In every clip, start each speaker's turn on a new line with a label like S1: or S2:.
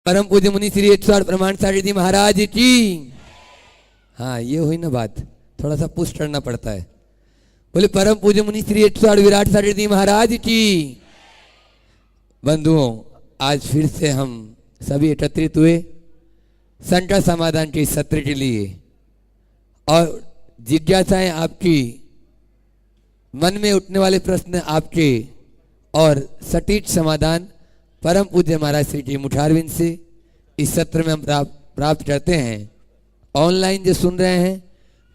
S1: परम पूज्य मुनि श्री 108 प्रमाण सारी जी महाराज की। हाँ ये हुई ना बात, थोड़ा सा पुश करना पड़ता है। बोले परम पूज्य मुनि श्री 108 विराट सारी जी महाराज की। बंधुओं, आज फिर से हम सभी एकत्रित हुए संकट समाधान के सत्र के लिए, और जिज्ञासाएं आपकी, मन में उठने वाले प्रश्न आपके, और सटीक समाधान परम पूज्य महाराज श्री जी मुठारविंद से इस सत्र में हम प्राप्त करते हैं। ऑनलाइन जो सुन रहे हैं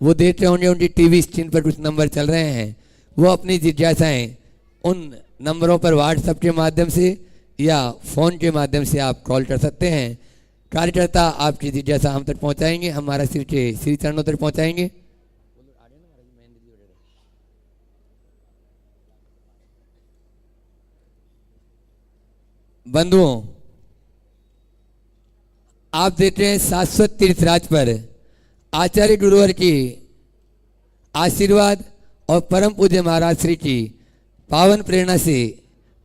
S1: वो देखते होंगे, उनकी टीवी स्क्रीन पर कुछ नंबर चल रहे हैं, वो अपनी जिज्ञासाएं उन नंबरों पर व्हाट्सएप के माध्यम से या फ़ोन के माध्यम से आप कॉल कर सकते हैं। कार्यकर्ता आपकी जिज्ञासा हम तक पहुंचाएंगे, हमारा सिर के श्री चरणों तक पहुंचाएंगे। बंधुओं, आप देखते हैं शाश्वत तीर्थराज पर आचार्य गुरुवर की आशीर्वाद और परम पूज्य महाराज श्री की पावन प्रेरणा से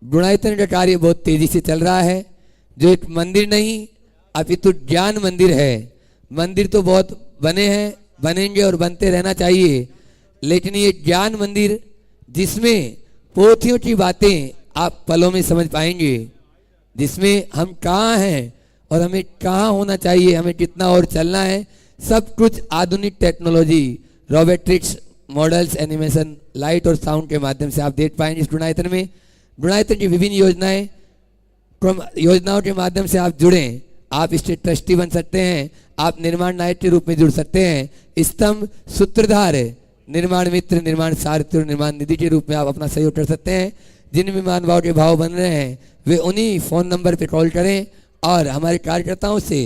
S1: गुणायतन का कार्य बहुत तेजी से चल रहा है, जो एक मंदिर नहीं अपितु ज्ञान मंदिर है। मंदिर तो बहुत बने हैं, बनेंगे और बनते रहना चाहिए, लेकिन ये ज्ञान मंदिर जिसमें पोथियों की बातें आप पलों में समझ पाएंगे, जिसमें हम कहाँ हैं और हमें कहाँ होना चाहिए, हमें कितना और चलना है, सब कुछ आधुनिक technology, robotics, models, animation, light और साउंड के माध्यम से आप देख पाएंगे। इस गुणायतन में गुणायतन की विभिन्न योजनाओं के माध्यम से आप जुड़ें, आप इसके ट्रस्टी बन सकते हैं, आप निर्माण नायक के रूप में जुड़ सकते हैं, स्तंभ, सूत्रधार, निर्माण मित्र, निर्माण सारथी और निर्माण निधि के रूप में आप अपना सहयोग कर सकते हैं। जिन भी महानुभाव के भाव बन रहे हैं वे उन्हीं फ़ोन नंबर पर कॉल करें और हमारे कार्यकर्ताओं से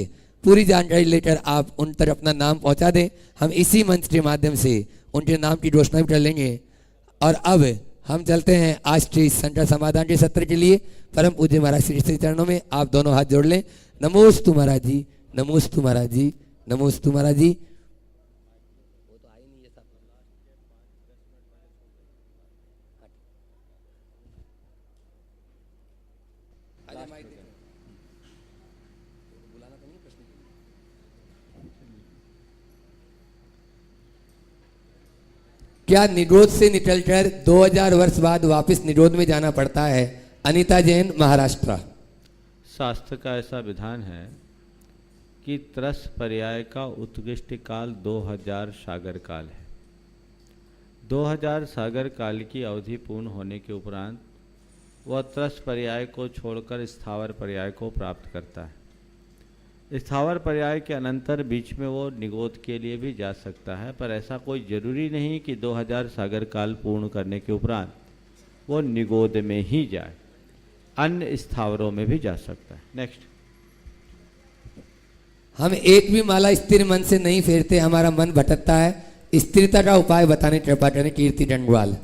S1: पूरी जानकारी लेकर आप उन तक अपना नाम पहुंचा दें। हम इसी मंच के माध्यम से उनके नाम की घोषणा भी कर लेंगे। और अब हम चलते हैं आज के संकट समाधान के सत्र के लिए। परम पूज्य महाराज श्री श्री चरणों में आप दोनों हाथ जोड़ लें। नमोस्तु महाराज जी, नमोस्तु महाराज जी, नमोस्तु महाराज जी। क्या निरोध से निकलकर 2000 वर्ष बाद वापस निरोध में जाना पड़ता है? अनीता जैन, महाराष्ट्र।
S2: शास्त्र का ऐसा विधान है कि त्रस पर्याय का उत्कृष्ट काल 2000 सागर काल है। 2000 सागर काल की अवधि पूर्ण होने के उपरांत वह त्रस पर्याय को छोड़कर स्थावर पर्याय को प्राप्त करता है। स्थावर पर्याय के अनंतर बीच में वो निगोद के लिए भी जा सकता है, पर ऐसा कोई जरूरी नहीं कि 2000 सागर काल पूर्ण करने के उपरांत वो निगोद में ही जाए, अन्य स्थावरों में भी जा सकता है। नेक्स्ट।
S1: हम एक भी माला स्थिर मन से नहीं फेरते, हमारा मन भटकता है, स्थिरता का उपाय बताने कृपा करें। कीर्ति डंडवाल।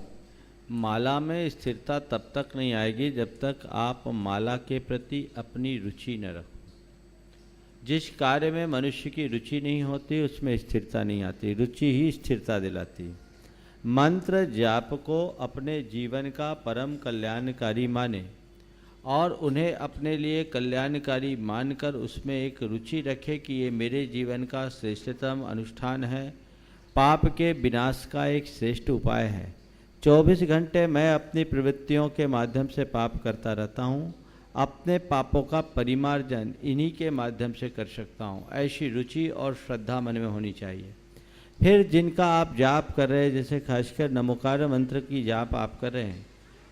S2: माला में स्थिरता तब तक नहीं आएगी जब तक आप माला के प्रति अपनी रुचि न रखो। जिस कार्य में मनुष्य की रुचि नहीं होती उसमें स्थिरता नहीं आती, रुचि ही स्थिरता दिलाती। मंत्र जाप को अपने जीवन का परम कल्याणकारी माने और उन्हें अपने लिए कल्याणकारी मानकर उसमें एक रुचि रखे कि ये मेरे जीवन का श्रेष्ठतम अनुष्ठान है, पाप के विनाश का एक श्रेष्ठ उपाय है। 24 घंटे मैं अपनी प्रवृत्तियों के माध्यम से पाप करता रहता हूँ, अपने पापों का परिमार्जन इन्हीं के माध्यम से कर सकता हूँ, ऐसी रुचि और श्रद्धा मन में होनी चाहिए। फिर जिनका आप जाप कर रहे हैं, जैसे खासकर नमोकार मंत्र की जाप आप कर रहे हैं,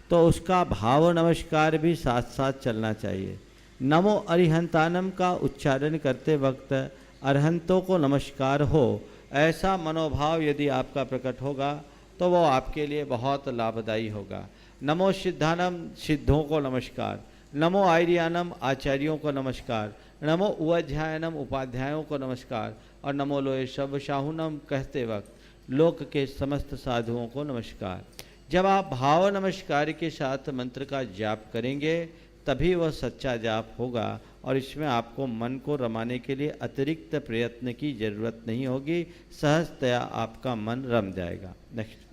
S2: तो उसका भाव नमस्कार भी साथ साथ चलना चाहिए। नमो अरिहंतानम का उच्चारण करते वक्त अरहंतों को नमस्कार हो, ऐसा मनोभाव यदि आपका प्रकट होगा तो वो आपके लिए बहुत लाभदायी होगा। नमो सिद्धानम, सिद्धों को नमस्कार। नमो आर्यानम, आचार्यों को नमस्कार। नमो उपाध्यायनम, उपाध्यायों को नमस्कार। और नमो लोए शव शाहुनम कहते वक्त लोक के समस्त साधुओं को नमस्कार। जब आप भाव नमस्कार के साथ मंत्र का जाप करेंगे तभी वह सच्चा जाप होगा और इसमें आपको मन को रमाने के लिए अतिरिक्त प्रयत्न की जरूरत नहीं होगी, सहजतया आपका मन रम जाएगा। नेक्स्ट।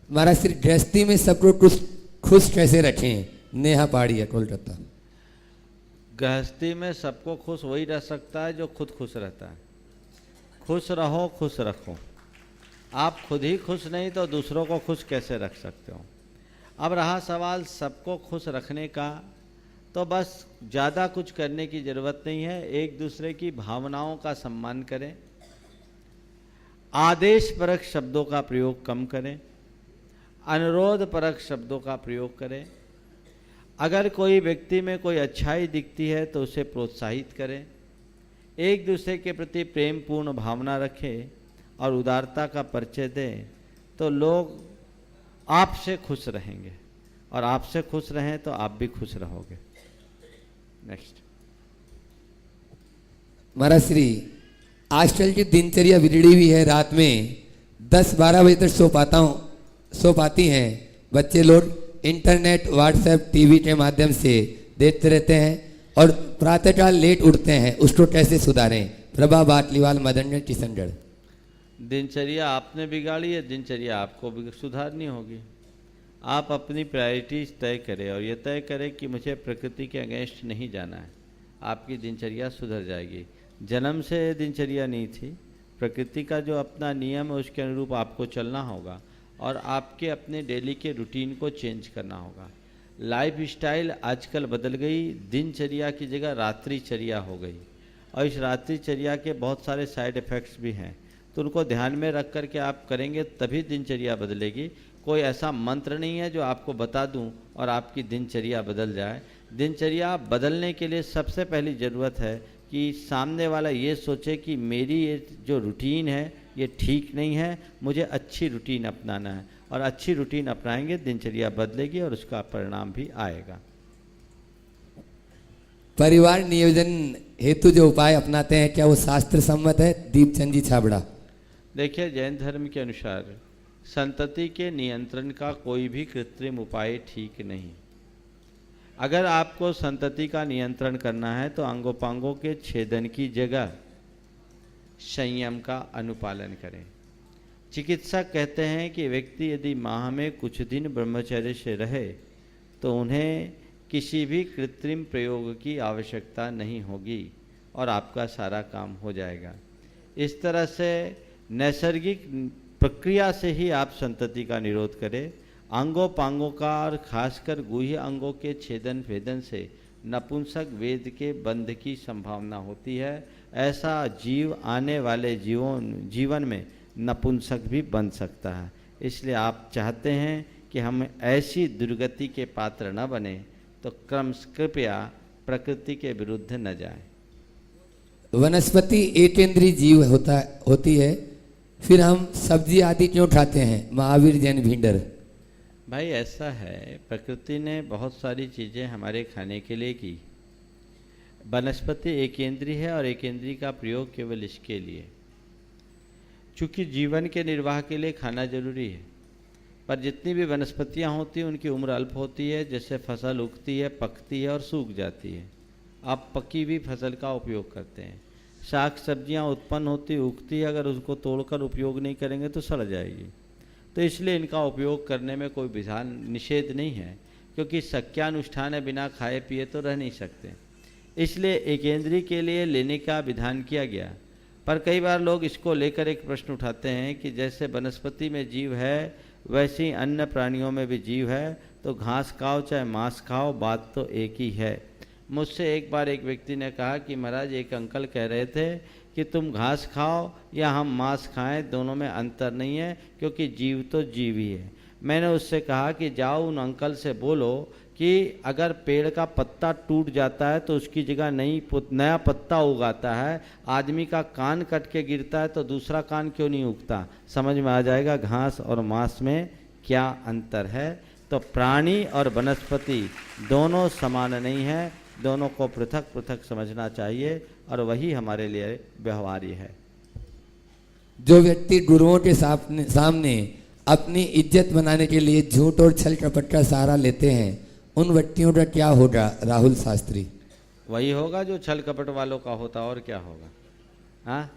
S1: महाराज श्री गृहस्थी में सबको खुश कैसे रखें? नेहा पाड़ी है, कोलकाता।
S2: गृहस्थी में सबको खुश वही रह सकता है जो खुद खुश रहता है। खुश रहो, खुश रखो। आप खुद ही खुश नहीं तो दूसरों को खुश कैसे रख सकते हो। अब रहा सवाल सबको खुश रखने का, तो बस ज़्यादा कुछ करने की ज़रूरत नहीं है। एक दूसरे की भावनाओं का सम्मान करें, आदेशपरक शब्दों का प्रयोग कम करें, अनुरोधपरक शब्दों का प्रयोग करें। अगर कोई व्यक्ति में कोई अच्छाई दिखती है तो उसे प्रोत्साहित करें। एक दूसरे के प्रति प्रेम पूर्ण भावना रखें और उदारता का परिचय दें, तो लोग आपसे खुश रहेंगे, और आपसे खुश रहें तो आप भी खुश रहोगे। नेक्स्ट।
S1: महाराज श्री, आजकल की दिनचर्या बिगड़ी हुई है। रात में 10-12 बजे तक सो पाती हैं। बच्चे लोग इंटरनेट, व्हाट्सएप, टीवी के माध्यम से देखते रहते हैं और प्रातःकाल लेट उठते हैं। उसको कैसे सुधारें? प्रभा बाटलीवाल, मदनगढ़, किशनगढ़।
S2: दिनचर्या आपने बिगाड़ी है, दिनचर्या आपको भी सुधारनी होगी। आप अपनी प्रायोरिटीज तय करें और ये तय करें कि मुझे प्रकृति के अगेंस्ट नहीं जाना है। आपकी दिनचर्या सुधर जाएगी। जन्म से दिनचर्या नहीं थी, प्रकृति का जो अपना नियम है उसके अनुरूप आपको चलना होगा और आपके अपने डेली के रूटीन को चेंज करना होगा। लाइफ स्टाइल आजकल बदल गई, दिनचर्या की जगह रात्रिचर्या हो गई, और इस रात्रिचर्या के बहुत सारे साइड इफ़ेक्ट्स भी हैं, तो उनको ध्यान में रख कर के आप करेंगे तभी दिनचर्या बदलेगी। कोई ऐसा मंत्र नहीं है जो आपको बता दूं और आपकी दिनचर्या बदल जाए। दिनचर्या बदलने के लिए सबसे पहली ज़रूरत है कि सामने वाला ये सोचे कि मेरी ये जो रूटीन है ये ठीक नहीं है, मुझे अच्छी रूटीन अपनाना है, और अच्छी रूटीन अपनाएंगे दिनचर्या बदलेगी और उसका परिणाम भी आएगा।
S1: परिवार नियोजन हेतु जो उपाय अपनाते हैं, क्या वो शास्त्र सम्मत है? दीपचंद जी, छाबड़ा।
S2: देखिए, जैन धर्म के अनुसार संतति के नियंत्रण का कोई भी कृत्रिम उपाय ठीक नहीं। अगर आपको संतति का नियंत्रण करना है तो अंगोपांगों के छेदन की जगह संयम का अनुपालन करें। चिकित्सक कहते हैं कि व्यक्ति यदि माह में कुछ दिन ब्रह्मचर्य से रहे तो उन्हें किसी भी कृत्रिम प्रयोग की आवश्यकता नहीं होगी और आपका सारा काम हो जाएगा। इस तरह से नैसर्गिक प्रक्रिया से ही आप संतति का निरोध करें। अंगों पांगों का और खासकर गुह्य अंगों के छेदन भेदन से नपुंसक वेद के बंध की संभावना होती है। ऐसा जीव आने वाले जीवन में नपुंसक भी बन सकता है। इसलिए आप चाहते हैं कि हम ऐसी दुर्गति के पात्र न बने तो कृपया प्रकृति के विरुद्ध न जाएं।
S1: वनस्पति एकेंद्रीय जीव होती है, फिर हम सब्जी आदि क्यों खाते हैं? महावीर जैन, भिंडर।
S2: भाई ऐसा है, प्रकृति ने बहुत सारी चीज़ें हमारे खाने के लिए की। वनस्पति एकेंद्रीय है और एकेंद्रीय का प्रयोग केवल इसके लिए, चूँकि जीवन के निर्वाह के लिए खाना जरूरी है। पर जितनी भी वनस्पतियाँ होती हैं उनकी उम्र अल्प होती है। जैसे फसल उगती है, पकती है और सूख जाती है। आप पकी हुई फसल का उपयोग करते हैं। साग सब्जियाँ उत्पन्न होती, उगती है, अगर उसको तोड़कर उपयोग नहीं करेंगे तो सड़ जाएगी। तो इसलिए इनका उपयोग करने में कोई विधान निषेध नहीं है, क्योंकि शक्यानुष्ठान है, बिना खाए पिए तो रह नहीं सकते। इसलिए एकेंद्रीय के लिए लेने का विधान किया गया। पर कई बार लोग इसको लेकर एक प्रश्न उठाते हैं कि जैसे वनस्पति में जीव है वैसे ही अन्य प्राणियों में भी जीव है, तो घास खाओ चाहे मांस खाओ, बात तो एक ही है। मुझसे एक बार एक व्यक्ति ने कहा कि महाराज, एक अंकल कह रहे थे कि तुम घास खाओ या हम मांस खाएं, दोनों में अंतर नहीं है, क्योंकि जीव तो जीव ही है। मैंने उससे कहा कि जाओ उन अंकल से बोलो कि अगर पेड़ का पत्ता टूट जाता है तो उसकी जगह नया पत्ता उगाता है। आदमी का कान कट के गिरता है तो दूसरा कान क्यों नहीं उगता? समझ में आ जाएगा घास और मांस में क्या अंतर है। तो प्राणी और वनस्पति दोनों समान नहीं है, दोनों को पृथक पृथक समझना चाहिए और वही हमारे लिए व्यवहार्य है।
S1: जो व्यक्ति गुरुओं के सामने अपनी इज्जत बनाने के लिए झूठ और छल कपट का सहारा लेते हैं, उन व्यक्तियों का क्या होगा? राहुल शास्त्री।
S2: वही होगा जो छल कपट वालों का होता, और क्या होगा? हाँ,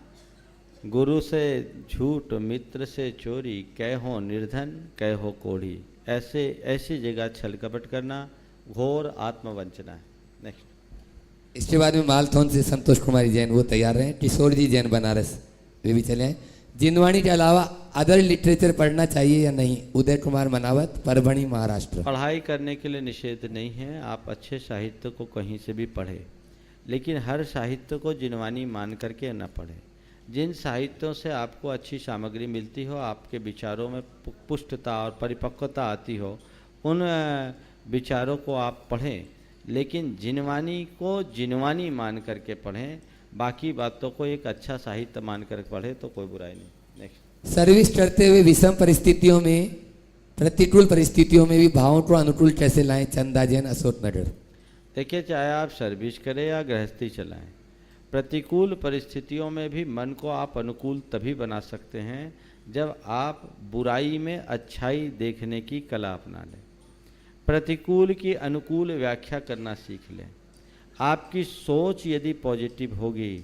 S2: गुरु से झूठ, मित्र से चोरी, कहो निर्धन कहो कोढ़ी, ऐसी जगह छल कपट करना घोर आत्मवंचना है। नेक्स्ट।
S1: इसके बाद में मालथौन से संतोष कुमारी जैन वो तैयार हैं, किशोर जी जैन बनारस वे भी चले हैं। जिनवाणी के अलावा अदर लिटरेचर पढ़ना चाहिए या नहीं? उदय कुमार मनावत, परभणी, महाराष्ट्र।
S2: पढ़ाई करने के लिए निषेध नहीं है, आप अच्छे साहित्य को कहीं से भी पढ़ें, लेकिन हर साहित्य को जिनवानी मान करके न पढ़ें। जिन साहित्यों से आपको अच्छी सामग्री मिलती हो, आपके विचारों में पुष्टता और परिपक्वता आती हो, उन विचारों को आप पढ़ें, लेकिन जिनवानी को जिनवानी मान करके पढ़ें। बाकी बातों को एक अच्छा साहित्य मान कर पढ़े तो कोई बुराई नहीं। नेक्स्ट।
S1: सर्विस करते हुए विषम परिस्थितियों में, प्रतिकूल परिस्थितियों में भी भावों को अनुकूल कैसे लाएं? चंदा जैन, अशोक नगर।
S2: देखिए, चाहे आप सर्विस करें या गृहस्थी चलाएं, प्रतिकूल परिस्थितियों में भी मन को आप अनुकूल तभी बना सकते हैं जब आप बुराई में अच्छाई देखने की कला अपना लें, प्रतिकूल की अनुकूल व्याख्या करना सीख लें। आपकी सोच यदि पॉजिटिव होगी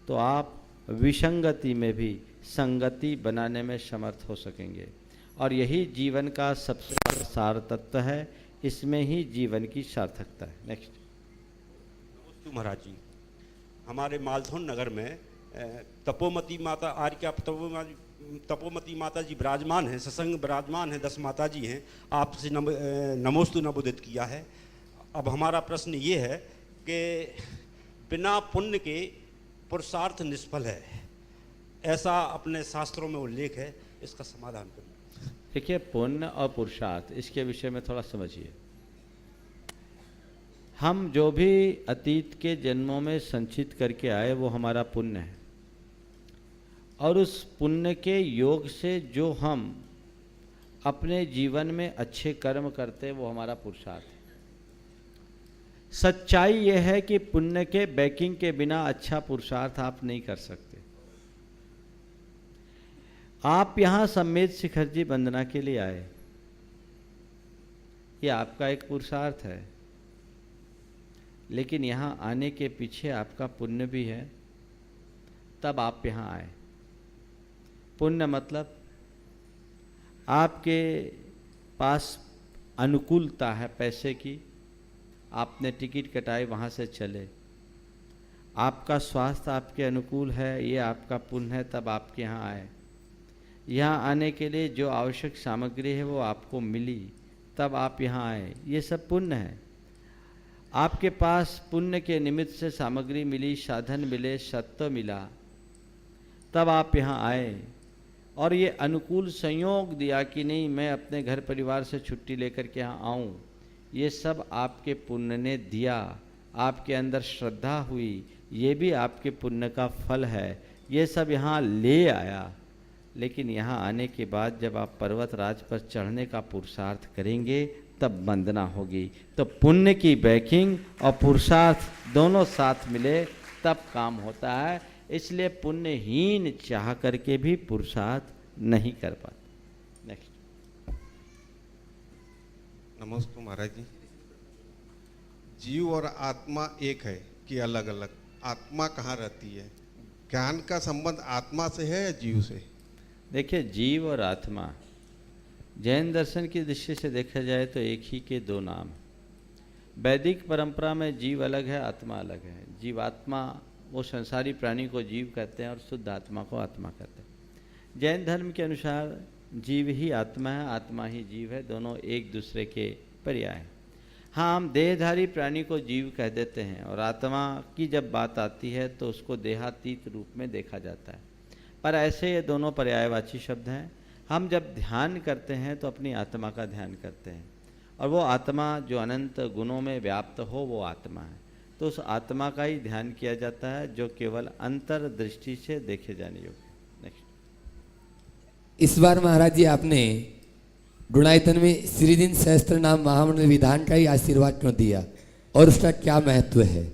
S2: तो आप विसंगति में भी संगति बनाने में समर्थ हो सकेंगे, और यही जीवन का सबसे बड़ा सार तत्व है, इसमें ही जीवन की सार्थकता है। नेक्स्ट।
S3: नमस्ते महाराज जी, हमारे मालथौन नगर में तपोमती माता आर्य तपोमती माता जी विराजमान हैं, सत्संग विराजमान हैं, 10 माता जी हैं। आपसे नमोस्तु नवोदित किया है। अब हमारा प्रश्न ये है कि बिना पुण्य के पुरुषार्थ निष्फल है, ऐसा अपने शास्त्रों में उल्लेख है, इसका समाधान करिए।
S2: देखिए, पुण्य और पुरुषार्थ, इसके विषय में थोड़ा समझिए। हम जो भी अतीत के जन्मों में संचित करके आए वो हमारा पुण्य है, और उस पुण्य के योग से जो हम अपने जीवन में अच्छे कर्म करते वो हमारा पुरुषार्थ है। सच्चाई यह है कि पुण्य के बैकिंग के बिना अच्छा पुरुषार्थ आप नहीं कर सकते। आप यहां सम्मेद शिखर जी वंदना के लिए आए, ये आपका एक पुरुषार्थ है, लेकिन यहां आने के पीछे आपका पुण्य भी है, तब आप यहां आए। पुण्य मतलब आपके पास अनुकूलता है पैसे की, आपने टिकट कटाई वहाँ से चले, आपका स्वास्थ्य आपके अनुकूल है, ये आपका पुण्य है, तब आपके यहाँ आए। यहाँ आने के लिए जो आवश्यक सामग्री है वो आपको मिली, तब आप यहाँ आए, ये सब पुण्य है। आपके पास पुण्य के निमित्त से सामग्री मिली, साधन मिले, सत्व मिला, तब आप यहाँ आए, और ये अनुकूल संयोग दिया कि नहीं मैं अपने घर परिवार से छुट्टी लेकर के यहाँ आऊँ, ये सब आपके पुण्य ने दिया। आपके अंदर श्रद्धा हुई, ये भी आपके पुण्य का फल है, ये सब यहाँ ले आया। लेकिन यहाँ आने के बाद जब आप पर्वत राज पर चढ़ने का पुरुषार्थ करेंगे तब वंदना होगी। तो पुण्य की बैकिंग और पुरुषार्थ दोनों साथ मिले तब काम होता है। इसलिए पुण्यहीन चाह करके भी पुरुषार्थ नहीं कर पाते। नेक्स्ट।
S4: नमस्ते महाराज जी, जीव और आत्मा एक है कि अलग अलग? आत्मा कहाँ रहती है? ज्ञान का संबंध आत्मा से है या जीव से?
S2: देखिए, जीव और आत्मा जैन दर्शन की दृष्टि से देखा जाए तो एक ही के दो नाम। वैदिक परंपरा में जीव अलग है, आत्मा अलग है। जीवात्मा वो संसारी प्राणी को जीव कहते हैं और शुद्ध आत्मा को आत्मा कहते हैं। जैन धर्म के अनुसार जीव ही आत्मा है, आत्मा ही जीव है, दोनों एक दूसरे के पर्याय हैं। हाँ, हम देहधारी प्राणी को जीव कह देते हैं, और आत्मा की जब बात आती है तो उसको देहातीत रूप में देखा जाता है, पर ऐसे ये दोनों पर्यायवाची शब्द हैं। हम जब ध्यान करते हैं तो अपनी आत्मा का ध्यान करते हैं, और वो आत्मा जो अनंत गुणों में व्याप्त हो वो आत्मा है। तो उस आत्मा का ही ध्यान किया जाता है जो केवल अंतर्दृष्टि से देखे जाने योग्य। नेक्स्ट।
S1: इस बार महाराज जी आपने गुणायतन में श्रीदिन सहस्त्र नाम महामंत्र विधान का ही आशीर्वाद क्यों दिया, और उसका क्या महत्व है?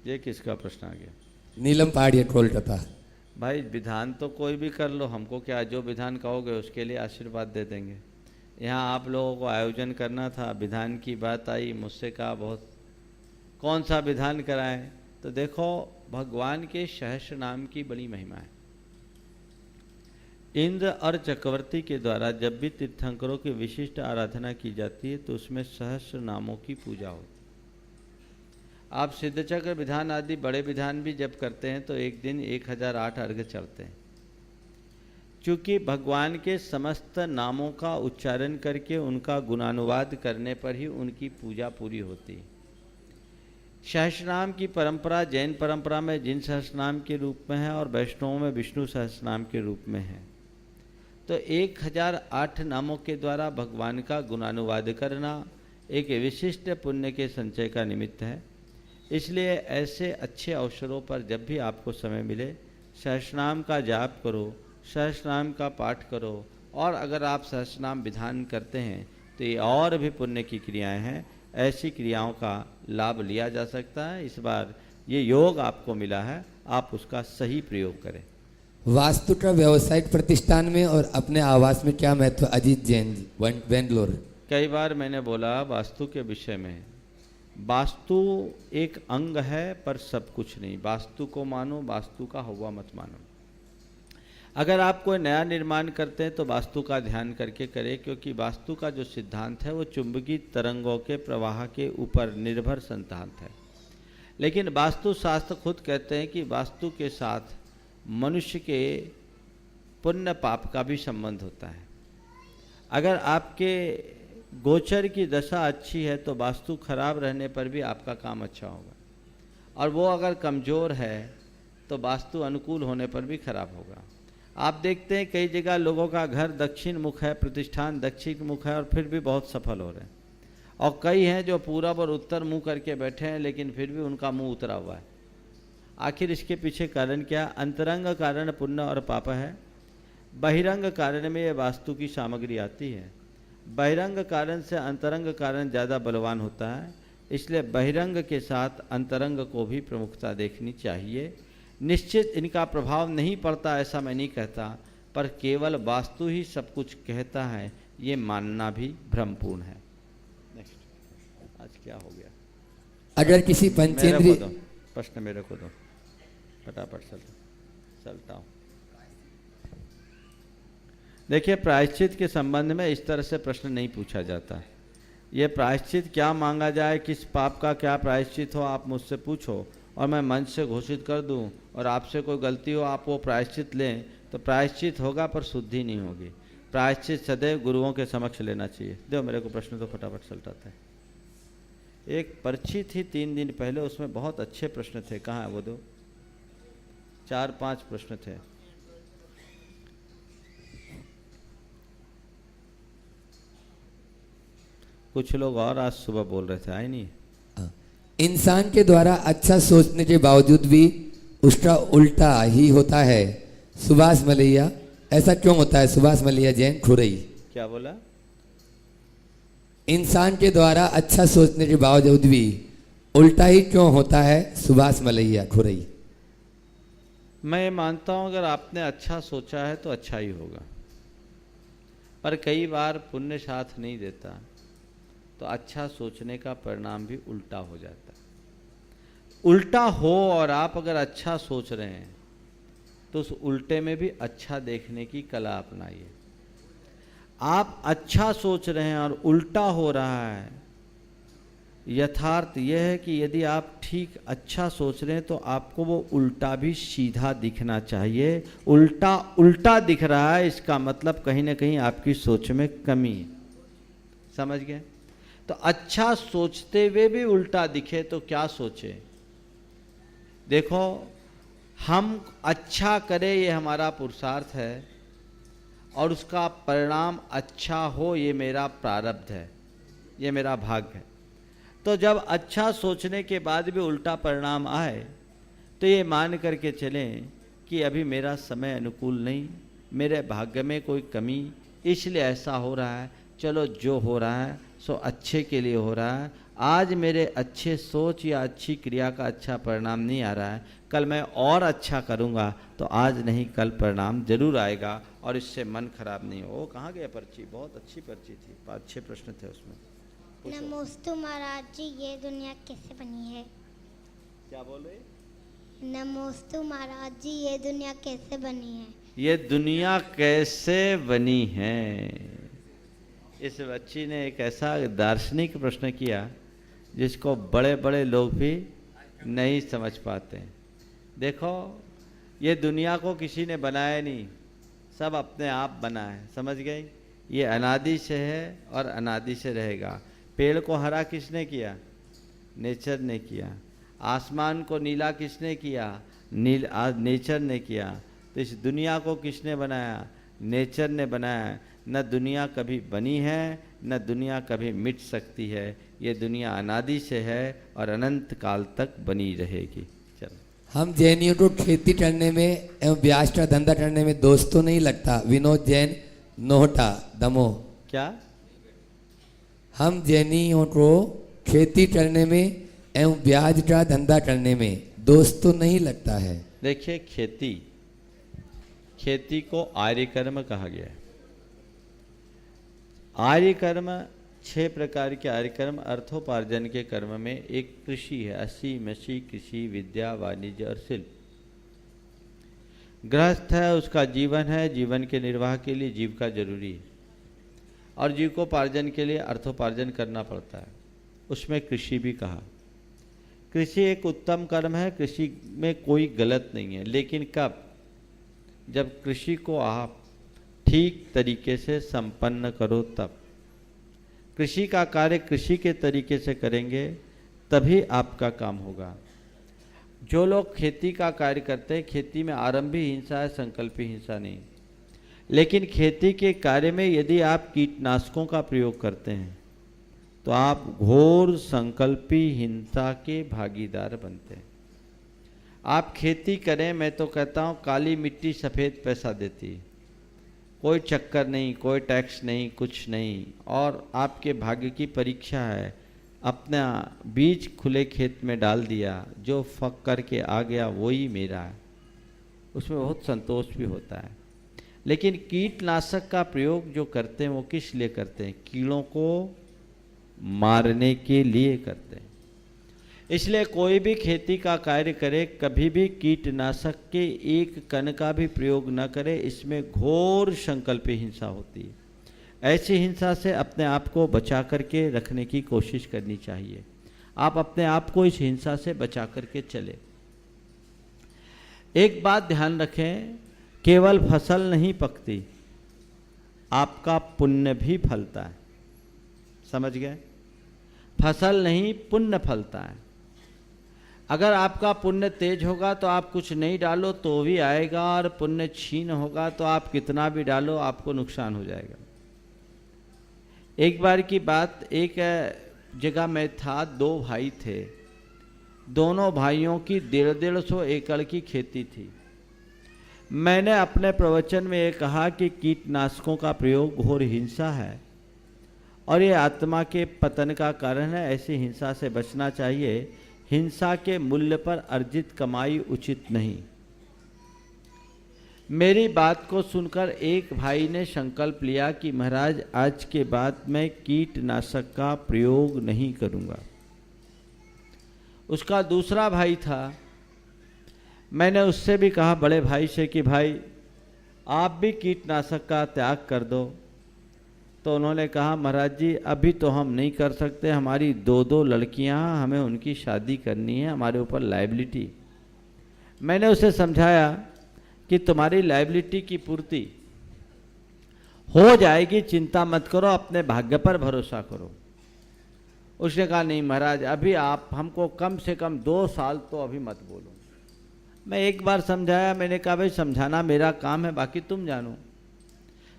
S2: ये किसका प्रश्न आ गया?
S1: नीलम पहाड़ी कोलकाता।
S2: भाई, विधान तो कोई भी कर लो, हमको क्या, जो विधान कहोगे उसके लिए आशीर्वाद दे देंगे। यहाँ आप लोगों को आयोजन करना था, विधान की बात आई, मुझसे कहा बहुत कौन सा विधान कराएं, तो देखो भगवान के सहस्र नाम की बड़ी महिमा है। इंद्र और चक्रवर्ती के द्वारा जब भी तीर्थंकरों की विशिष्ट आराधना की जाती है तो उसमें सहस्र नामों की पूजा होती है। आप सिद्धचक्र विधान आदि बड़े विधान भी जब करते हैं तो एक दिन 1008 अर्घ्य चढ़ते हैं। चूँकि भगवान के समस्त नामों का उच्चारण करके उनका गुणानुवाद करने पर ही उनकी पूजा पूरी होती है। सहस्रनाम की परंपरा जैन परंपरा में जिन सहस्रनाम के रूप में है और वैष्णवों में विष्णु सहस्रनाम के रूप में है। तो 1008 नामों के द्वारा भगवान का गुणानुवाद करना एक विशिष्ट पुण्य के संचय का निमित्त है। इसलिए ऐसे अच्छे अवसरों पर जब भी आपको समय मिले सहस्रनाम का जाप करो, सहस्रनाम का पाठ करो, और अगर आप सहस्रनाम विधान करते हैं तो ये और भी पुण्य की क्रियाएं हैं। ऐसी क्रियाओं का लाभ लिया जा सकता है। इस बार ये योग आपको मिला है, आप उसका सही प्रयोग करें।
S1: वास्तु का व्यावसायिक प्रतिष्ठान में और अपने आवास में क्या महत्व? अजीत जैन जी, बेंगलोर।
S2: कई बार मैंने बोला वास्तु के विषय में, वास्तु एक अंग है पर सब कुछ नहीं। वास्तु को मानो, वास्तु का हुआ मत मानो। अगर आप कोई नया निर्माण करते हैं तो वास्तु का ध्यान करके करें, क्योंकि वास्तु का जो सिद्धांत है वो चुंबकीय तरंगों के प्रवाह के ऊपर निर्भर सिद्धांत है। लेकिन वास्तु शास्त्र खुद कहते हैं कि वास्तु के साथ मनुष्य के पुण्य पाप का भी संबंध होता है। अगर आपके गोचर की दशा अच्छी है तो वास्तु खराब रहने पर भी आपका काम अच्छा होगा, और वो अगर कमज़ोर है तो वास्तु अनुकूल होने पर भी खराब होगा। आप देखते हैं कई जगह लोगों का घर दक्षिण मुख है, प्रतिष्ठान दक्षिण मुख है, और फिर भी बहुत सफल हो रहे हैं। और कई हैं जो पूरब और उत्तर मुंह करके बैठे हैं लेकिन फिर भी उनका मुंह उतरा हुआ है। आखिर इसके पीछे कारण क्या? अंतरंग कारण पुण्य और पाप है, बहिरंग कारण में ये वास्तु की सामग्री आती है। बहिरंग कारण से अंतरंग कारण ज़्यादा बलवान होता है, इसलिए बहिरंग के साथ अंतरंग को भी प्रमुखता देखनी चाहिए। निश्चित इनका प्रभाव नहीं पड़ता ऐसा मैं नहीं कहता, पर केवल वास्तु ही सब कुछ कहता है ये मानना भी भ्रमपूर्ण है। नेक्स्ट, आज क्या हो गया?
S1: अगर किसी पंचेंद्रिय
S2: प्रश्न मेरे को दो, फटाफट चलता हूँ। देखिए, प्रायश्चित के संबंध में इस तरह से प्रश्न नहीं पूछा जाता। ये प्रायश्चित क्या मांगा जाए, किस पाप का क्या प्रायश्चित हो, आप मुझसे पूछो और मैं मंच से घोषित कर दूं, और आपसे कोई गलती हो आप वो प्रायश्चित लें तो प्रायश्चित होगा पर शुद्धि नहीं होगी। प्रायश्चित सदैव गुरुओं के समक्ष लेना चाहिए। दो मेरे को प्रश्न तो फटाफट चलता है। एक पर्ची थी 3 दिन पहले, उसमें बहुत अच्छे प्रश्न थे। कहाँ है वो? दो 4-5 प्रश्न थे। कुछ लोग और आज सुबह बोल रहे थे, आए नहीं।
S1: इंसान के द्वारा अच्छा सोचने के बावजूद भी उसका उल्टा ही होता है। सुभाष मलैया, ऐसा क्यों होता है? सुभाष मलैया, जैन, खुरई।
S2: क्या बोला?
S1: इंसान के द्वारा अच्छा सोचने के बावजूद भी उल्टा ही क्यों होता है? सुभाष मलैया, खुरई।
S2: मैं मानता हूं अगर आपने अच्छा सोचा है तो अच्छा ही होगा, पर कई बार पुण्य साथ नहीं देता तो अच्छा सोचने का परिणाम भी उल्टा हो जाता है। उल्टा हो और आप अगर अच्छा सोच रहे हैं तो उस उल्टे में भी अच्छा देखने की कला अपनाइए। आप अच्छा सोच रहे हैं और उल्टा हो रहा है, यथार्थ यह है कि यदि आप ठीक अच्छा सोच रहे हैं तो आपको वो उल्टा भी सीधा दिखना चाहिए। उल्टा उल्टा दिख रहा है, इसका मतलब कहीं ना कहीं आपकी सोच में कमी है। समझ गए? तो अच्छा सोचते हुए भी उल्टा दिखे तो क्या सोचे? देखो, हम अच्छा करें ये हमारा पुरुषार्थ है, और उसका परिणाम अच्छा हो ये मेरा प्रारब्ध है, ये मेरा भाग्य है। तो जब अच्छा सोचने के बाद भी उल्टा परिणाम आए तो ये मान करके चलें कि अभी मेरा समय अनुकूल नहीं, मेरे भाग्य में कोई कमी, इसलिए ऐसा हो रहा है। चलो, जो हो रहा है सो अच्छे के लिए हो रहा है। आज मेरे अच्छे सोच या अच्छी क्रिया का अच्छा परिणाम नहीं आ रहा है, कल मैं और अच्छा करूँगा तो आज नहीं कल परिणाम जरूर आएगा, और इससे मन खराब नहीं हो। कहाँ गया पर्ची? बहुत अच्छी पर्ची थी, 5-6 प्रश्न थे उसमें।
S5: नमोस्तु महाराज जी, ये दुनिया कैसे बनी है?
S2: क्या बोल रहे?
S5: नमोस्तु महाराज जी, ये दुनिया कैसे बनी है?
S2: ये दुनिया कैसे बनी है? इस बच्ची ने एक ऐसा दार्शनिक प्रश्न किया जिसको बड़े बड़े लोग भी नहीं समझ पाते हैं। देखो, ये दुनिया को किसी ने बनाया नहीं, सब अपने आप बना है, समझ गए? ये अनादि से है और अनादि से रहेगा। पेड़ को हरा किसने किया? नेचर ने किया। आसमान को नीला किसने किया? नेचर ने किया। तो इस दुनिया को किसने बनाया? नेचर ने बनाया। न दुनिया कभी बनी है, न दुनिया कभी मिट सकती है। ये दुनिया अनादि से है और अनंत काल तक बनी रहेगी। चलो,
S1: हम जैनियों को खेती करने में एवं ब्याज का धंधा करने में दोष तो नहीं लगता? विनोद जैन, नोहटा, दमोह।
S2: क्या?
S1: हम जैनियों को खेती करने में एवं ब्याज का धंधा करने में दोष तो नहीं लगता है?
S2: देखिए, खेती को आर्य कर्म कहा गया है। आर्य कर्म 6 प्रकार के आर्य कर्म अर्थोपार्जन के कर्म में एक कृषि है। असी मसी कृषि, विद्या, वाणिज्य और शिल्प। गृहस्थ है, उसका जीवन है, जीवन के निर्वाह के लिए जीविका जरूरी है और जीविकोपार्जन के लिए अर्थोपार्जन करना पड़ता है। उसमें कृषि भी कहा। कृषि एक उत्तम कर्म है, कृषि में कोई गलत नहीं है, लेकिन कब? जब कृषि को आप ठीक तरीके से संपन्न करो तब। कृषि का कार्य कृषि के तरीके से करेंगे तभी आपका काम होगा। जो लोग खेती का कार्य करते हैं, खेती में आरंभी हिंसा है, संकल्पी हिंसा नहीं। लेकिन खेती के कार्य में यदि आप कीटनाशकों का प्रयोग करते हैं तो आप घोर संकल्पी हिंसा के भागीदार बनते हैं। आप खेती करें, मैं तो कहता हूँ काली मिट्टी सफ़ेद पैसा देती है, कोई चक्कर नहीं, कोई टैक्स नहीं, कुछ नहीं, और आपके भाग्य की परीक्षा है। अपना बीज खुले खेत में डाल दिया, जो फक करके आ गया वही मेरा है, उसमें बहुत संतोष भी होता है। लेकिन कीटनाशक का प्रयोग जो करते हैं वो किस लिए करते हैं? कीड़ों को मारने के लिए करते हैं। इसलिए कोई भी खेती का कार्य करे, कभी भी कीटनाशक के एक कण का भी प्रयोग न करे। इसमें घोर संकल्पी हिंसा होती है। ऐसी हिंसा से अपने आप को बचा करके रखने की कोशिश करनी चाहिए। आप अपने आप को इस हिंसा से बचा करके चले। एक बात ध्यान रखें, केवल फसल नहीं पकती, आपका पुण्य भी फलता है। समझ गए? फसल नहीं, पुण्य फलता है। अगर आपका पुण्य तेज होगा तो आप कुछ नहीं डालो तो भी आएगा, और पुण्य क्षीण होगा तो आप कितना भी डालो आपको नुकसान हो जाएगा। एक बार की बात, एक जगह में था, 2 भाई थे। दोनों भाइयों की 150 एकड़ की खेती थी। मैंने अपने प्रवचन में ये कहा कि कीटनाशकों का प्रयोग घोर हिंसा है और ये आत्मा के पतन का कारण है। ऐसी हिंसा से बचना चाहिए। हिंसा के मूल्य पर अर्जित कमाई उचित नहीं। मेरी बात को सुनकर एक भाई ने संकल्प लिया कि महाराज, आज के बाद मैं कीटनाशक का प्रयोग नहीं करूंगा। उसका दूसरा भाई था, मैंने उससे भी कहा, बड़े भाई से, कि भाई आप भी कीटनाशक का त्याग कर दो। तो उन्होंने कहा, महाराज जी अभी तो हम नहीं कर सकते, हमारी 2 लड़कियां, हमें उनकी शादी करनी है, हमारे ऊपर लायबिलिटी। मैंने उसे समझाया कि तुम्हारी लायबिलिटी की पूर्ति हो जाएगी, चिंता मत करो, अपने भाग्य पर भरोसा करो। उसने कहा, नहीं महाराज, अभी आप हमको कम से कम 2 साल तो अभी मत बोलो। मैं एक बार समझाया, मैंने कहा भाई समझाना मेरा काम है, बाकी तुम जानो।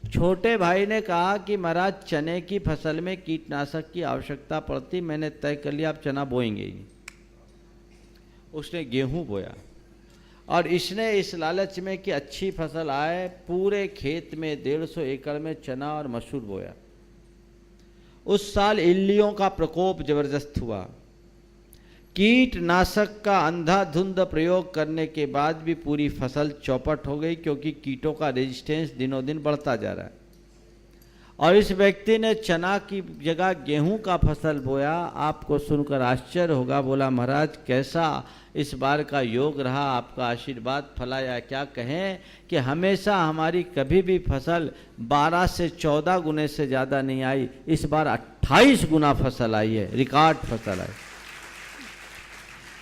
S2: छोटे भाई ने कहा कि महाराज चने की फसल में कीटनाशक की आवश्यकता पड़ती, मैंने तय कर लिया आप चना बोएंगे ही। उसने गेहूं बोया और इसने इस लालच में कि अच्छी फसल आए, पूरे खेत में 150 एकड़ में चना और मसूर बोया। उस साल इल्लियों का प्रकोप जबरदस्त हुआ। कीटनाशक का अंधाधुंध प्रयोग करने के बाद भी पूरी फसल चौपट हो गई, क्योंकि कीटों का रेजिस्टेंस दिनों दिन बढ़ता जा रहा है। और इस व्यक्ति ने चना की जगह गेहूं का फसल बोया। आपको सुनकर आश्चर्य होगा। बोला, महाराज कैसा इस बार का योग रहा, आपका आशीर्वाद फलाया। क्या कहें कि हमेशा हमारी कभी भी फसल 12 से 14 गुने से ज़्यादा नहीं आई, इस बार 28 गुना फसल आई है, रिकॉर्ड फसल आई।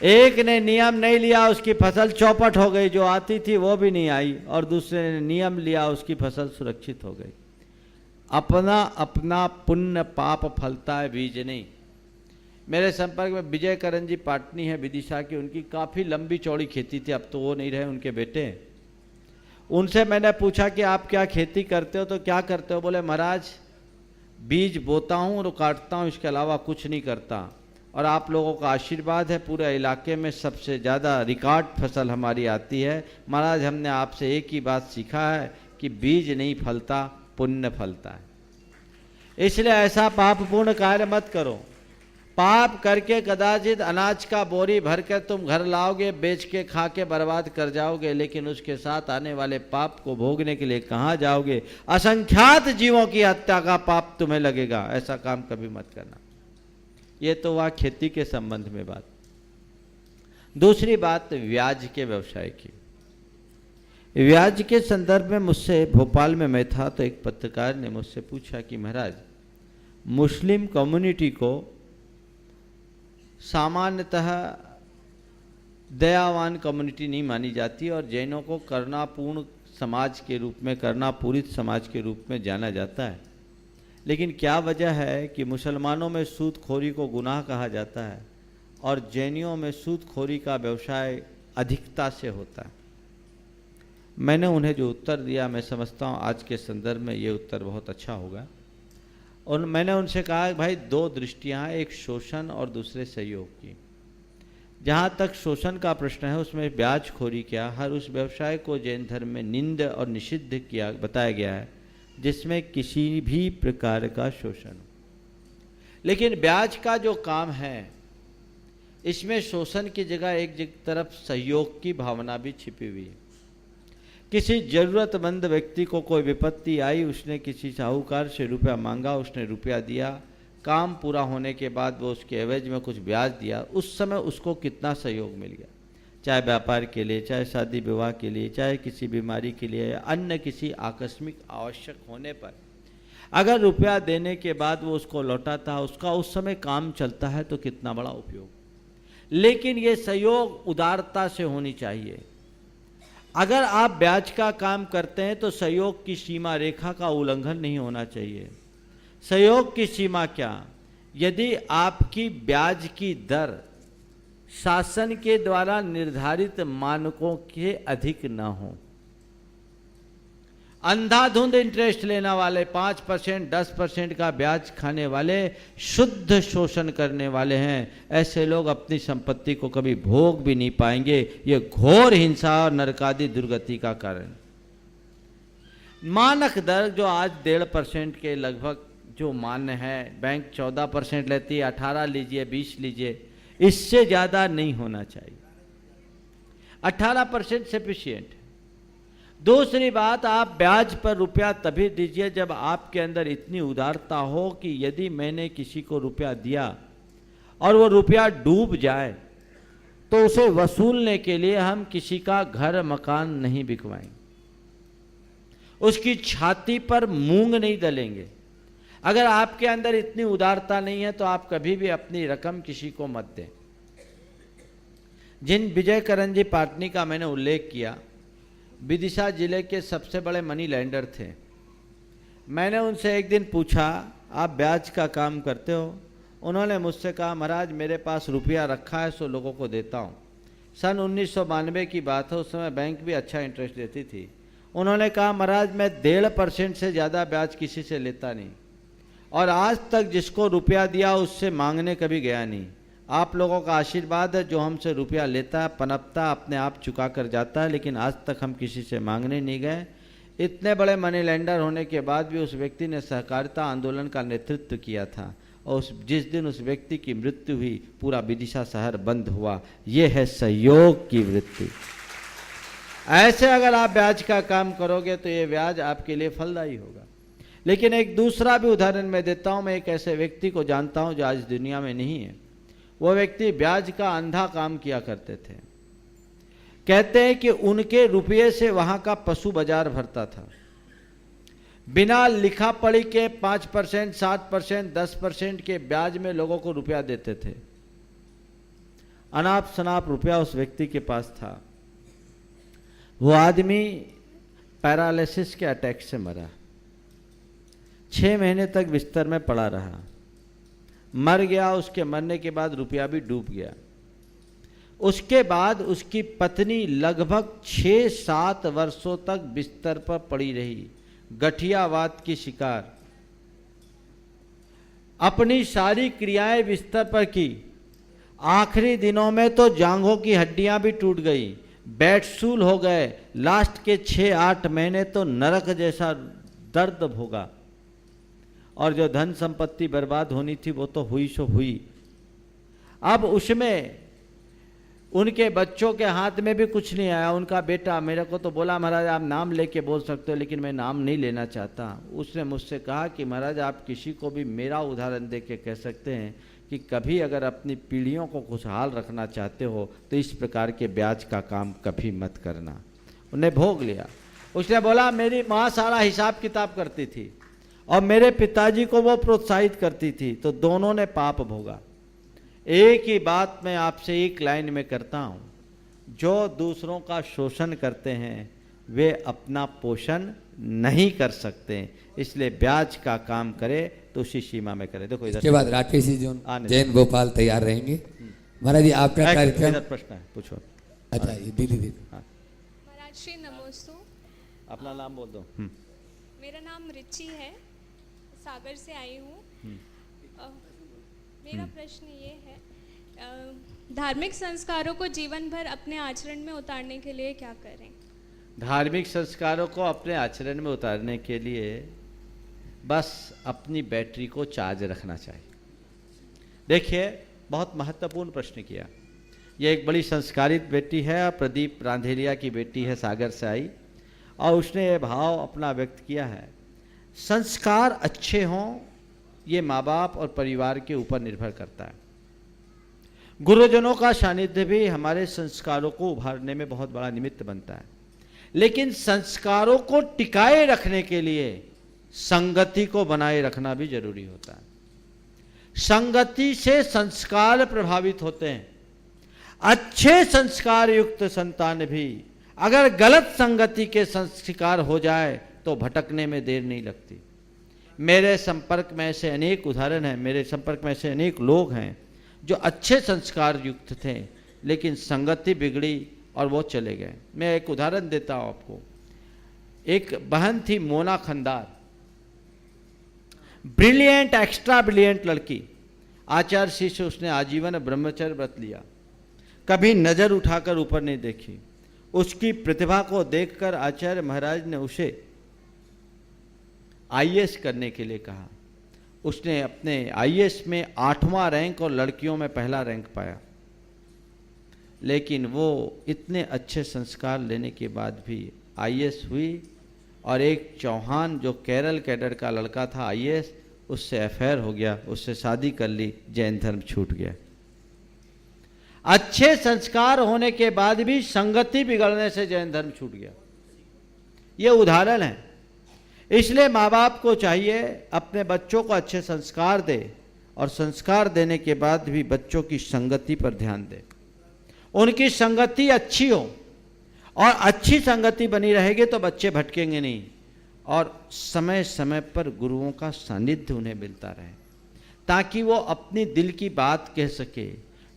S2: एक ने नियम नहीं लिया, उसकी फसल चौपट हो गई, जो आती थी वो भी नहीं आई, और दूसरे ने नियम लिया, उसकी फसल सुरक्षित हो गई। अपना अपना पुण्य पाप फलता है, बीज नहीं। मेरे संपर्क में विजय करण जी पाटनी है विदिशा की, उनकी काफ़ी लंबी चौड़ी खेती थी, अब तो वो नहीं रहे, उनके बेटे। उनसे मैंने पूछा कि आप क्या खेती करते हो, तो क्या करते हो? बोले महाराज बीज बोता हूँ और काटता हूँ, इसके अलावा कुछ नहीं करता, और आप लोगों का आशीर्वाद है, पूरे इलाके में सबसे ज़्यादा रिकॉर्ड फसल हमारी आती है। महाराज हमने आपसे एक ही बात सीखा है कि बीज नहीं फलता, पुण्य फलता है। इसलिए ऐसा पापपूर्ण कार्य मत करो। पाप करके कदाचित अनाज का बोरी भर कर तुम घर लाओगे, बेच के खा के बर्बाद कर जाओगे, लेकिन उसके साथ आने वाले पाप को भोगने के लिए कहाँ जाओगे? असंख्यात जीवों की हत्या का पाप तुम्हें लगेगा। ऐसा काम कभी मत करना। ये तो वह खेती के संबंध में बात। दूसरी बात ब्याज के व्यवसाय की। ब्याज के संदर्भ में मुझसे, भोपाल में मैं था तो एक पत्रकार ने मुझसे पूछा कि महाराज मुस्लिम कम्युनिटी को सामान्यतः दयावान कम्युनिटी नहीं मानी जाती और जैनों को करुणापूर्ण समाज के रूप में, करुणापूरित समाज के रूप में जाना जाता है। लेकिन क्या वजह है कि मुसलमानों में सूदखोरी को गुनाह कहा जाता है और जैनियों में सूदखोरी का व्यवसाय अधिकता से होता है? मैंने उन्हें जो उत्तर दिया, मैं समझता हूँ आज के संदर्भ में ये उत्तर बहुत अच्छा होगा। और मैंने उनसे कहा भाई दो दृष्टियाँ हैं, एक शोषण और दूसरे सहयोग की। जहाँ तक शोषण का प्रश्न है उसमें ब्याजखोरी क्या, हर उस व्यवसाय को जैन धर्म में निंद और निषिद्ध किया बताया गया है जिसमें किसी भी प्रकार का शोषण हो। लेकिन ब्याज का जो काम है इसमें शोषण की जगह एक तरफ सहयोग की भावना भी छिपी हुई है। किसी जरूरतमंद व्यक्ति को कोई विपत्ति आई, उसने किसी साहूकार से रुपया मांगा, उसने रुपया दिया, काम पूरा होने के बाद वो उसके एवज में कुछ ब्याज दिया, उस समय उसको कितना सहयोग मिल गया, चाहे व्यापार के लिए, चाहे शादी विवाह के लिए, चाहे किसी बीमारी के लिए, अन्य किसी आकस्मिक आवश्यक होने पर अगर रुपया देने के बाद वो उसको लौटाता है, उसका उस समय काम चलता है तो कितना बड़ा उपयोग। लेकिन ये सहयोग उदारता से होनी चाहिए। अगर आप ब्याज का काम करते हैं तो सहयोग की सीमा रेखा का उल्लंघन नहीं होना चाहिए। सहयोग की सीमा क्या? यदि आपकी ब्याज की दर शासन के द्वारा निर्धारित मानकों के अधिक न हो, अंधाधुंध इंटरेस्ट लेने वाले, 5% 10% का ब्याज खाने वाले शुद्ध शोषण करने वाले हैं, ऐसे लोग अपनी संपत्ति को कभी भोग भी नहीं पाएंगे। ये घोर हिंसा और नरकादि दुर्गति का कारण। मानक दर जो आज 1.5% के लगभग जो मान्य है, बैंक 14% लेती है, 18 लीजिए, 20 लीजिए, इससे ज़्यादा नहीं होना चाहिए। 18% सफिशिएंट। दूसरी बात, आप ब्याज पर रुपया तभी दीजिए जब आपके अंदर इतनी उदारता हो कि यदि मैंने किसी को रुपया दिया और वो रुपया डूब जाए तो उसे वसूलने के लिए हम किसी का घर मकान नहीं बिकवाएंगे, उसकी छाती पर मूंग नहीं दलेंगे। अगर आपके अंदर इतनी उदारता नहीं है तो आप कभी भी अपनी रकम किसी को मत दें। जिन विजय करण जी पाटनी का मैंने उल्लेख किया, विदिशा जिले के सबसे बड़े मनी लैंडर थे। मैंने उनसे एक दिन पूछा आप ब्याज का काम करते हो? उन्होंने मुझसे कहा महाराज मेरे पास रुपया रखा है सो लोगों को देता हूँ। सन 1992 की बात है, उस समय बैंक भी अच्छा इंटरेस्ट देती थी। उन्होंने कहा महाराज मैं 1.5% से ज़्यादा ब्याज किसी से लेता नहीं और आज तक जिसको रुपया दिया उससे मांगने कभी गया नहीं। आप लोगों का आशीर्वाद है, जो हमसे रुपया लेता है पनपता अपने आप चुका कर जाता है, लेकिन आज तक हम किसी से मांगने नहीं गए। इतने बड़े मनी लेंडर होने के बाद भी उस व्यक्ति ने सहकारिता आंदोलन का नेतृत्व किया था और जिस दिन उस व्यक्ति की मृत्यु हुई पूरा विदिशा शहर बंद हुआ। ये है सहयोग की वृत्ति। ऐसे अगर आप ब्याज का काम करोगे तो ये ब्याज आपके लिए फलदायी होगा। लेकिन एक दूसरा भी उदाहरण मैं देता हूँ। मैं एक ऐसे व्यक्ति को जानता हूँ जो आज दुनिया में नहीं है। वो व्यक्ति ब्याज का अंधा काम किया करते थे। कहते हैं कि उनके रुपये से वहाँ का पशु बाजार भरता था। बिना लिखा पढ़ी के 5%, 7%, 10% के ब्याज में लोगों को रुपया देते थे। अनाप शनाप रुपया उस व्यक्ति के पास था। वो आदमी पैरालिसिस के अटैक से मरा, 6 महीने तक बिस्तर में पड़ा रहा, मर गया। उसके मरने के बाद रुपया भी डूब गया। उसके बाद उसकी पत्नी लगभग 6-7 वर्षों तक बिस्तर पर पड़ी रही, गठियावात की शिकार, अपनी सारी क्रियाएं बिस्तर पर की। आखिरी दिनों में तो जांघों की हड्डियां भी टूट गई, बेडसूल हो गए। लास्ट के 6-8 महीने तो नरक जैसा दर्द भोगा, और जो धन संपत्ति बर्बाद होनी थी वो तो हुई सो हुई। अब उसमें उनके बच्चों के हाथ में भी कुछ नहीं आया। उनका बेटा मेरे को तो बोला, महाराज आप नाम लेके बोल सकते हो, लेकिन मैं नाम नहीं लेना चाहता। उसने मुझसे कहा कि महाराज आप किसी को भी मेरा उदाहरण दे के कह सकते हैं कि कभी अगर अपनी पीढ़ियों को खुशहाल रखना चाहते हो तो इस प्रकार के ब्याज का काम कभी मत करना। उन्हें भोग लिया। उसने बोला मेरी माँ सारा हिसाब किताब करती थी और मेरे पिताजी को वो प्रोत्साहित करती थी, तो दोनों ने पाप भोगा। एक ही बात मैं आपसे एक लाइन में करता हूं, जो दूसरों का शोषण करते हैं वे अपना पोषण नहीं कर सकते, इसलिए ब्याज का काम करे तो उसी सीमा में करे। देखो
S1: इसके बाद राकेश जी जैन भोपाल तैयार रहेंगे। महाराज जी आपका कार्यक्रम
S2: प्रश्न है, पूछो।
S1: अच्छा ये दीदी।
S2: हाँ
S6: महाराज श्री नमोस्तु।
S2: अपना नाम बोल दो।
S6: मेरा नाम रिची है, सागर से आई हूँ। मेरा प्रश्न ये है, धार्मिक संस्कारों को जीवन भर अपने आचरण में उतारने के लिए क्या करें?
S2: धार्मिक संस्कारों को अपने आचरण में उतारने के लिए बस अपनी बैटरी को चार्ज रखना चाहिए। देखिए बहुत महत्वपूर्ण प्रश्न किया। ये एक बड़ी संस्कारित बेटी है, प्रदीप रांधेलिया की बेटी है, सागर से आई, और उसने ये भाव अपना व्यक्त किया है। संस्कार अच्छे हों ये माँ बाप और परिवार के ऊपर निर्भर करता है। गुरुजनों का सानिध्य भी हमारे संस्कारों को उभारने में बहुत बड़ा निमित्त बनता है, लेकिन संस्कारों को टिकाए रखने के लिए संगति को बनाए रखना भी जरूरी होता है। संगति से संस्कार प्रभावित होते हैं। अच्छे संस्कार युक्त संतान भी अगर गलत संगति के संस्कार हो जाए तो भटकने में देर नहीं लगती। मेरे संपर्क में ऐसे अनेक उदाहरण हैं, मेरे संपर्क में ऐसे अनेक लोग हैं जो अच्छे संस्कार युक्त थे, लेकिन संगति बिगड़ी और वो चले गए। मैं एक उदाहरण देता हूँ आपको। एक बहन थी Mona Khandar, brilliant, extra brilliant लड़की। आचार्य श्री से उसने आजीवन ब्रह्मचर्य व्रत लिया, कभी नजर उठाकर ऊपर नहीं देखी। उसकी प्रतिभा को देखकर आचार्य महाराज ने उसे आईएएस करने के लिए कहा। उसने अपने आईएएस में 8वां रैंक और लड़कियों में पहला रैंक पाया, लेकिन वो इतने अच्छे संस्कार लेने के बाद भी आईएएस हुई, और एक चौहान जो केरल कैडर का लड़का था आईएएस, उससे अफेयर हो गया, उससे शादी कर ली, जैन धर्म छूट गया। अच्छे संस्कार होने के बाद भी संगति बिगड़ने से जैन धर्म छूट गया। ये उदाहरण है। इसलिए माँ बाप को चाहिए अपने बच्चों को अच्छे संस्कार दे, और संस्कार देने के बाद भी बच्चों की संगति पर ध्यान दे। उनकी संगति अच्छी हो, और अच्छी संगति बनी रहेगी तो बच्चे भटकेंगे नहीं, और समय समय पर गुरुओं का सानिध्य उन्हें मिलता रहे, ताकि वो अपनी दिल की बात कह सके।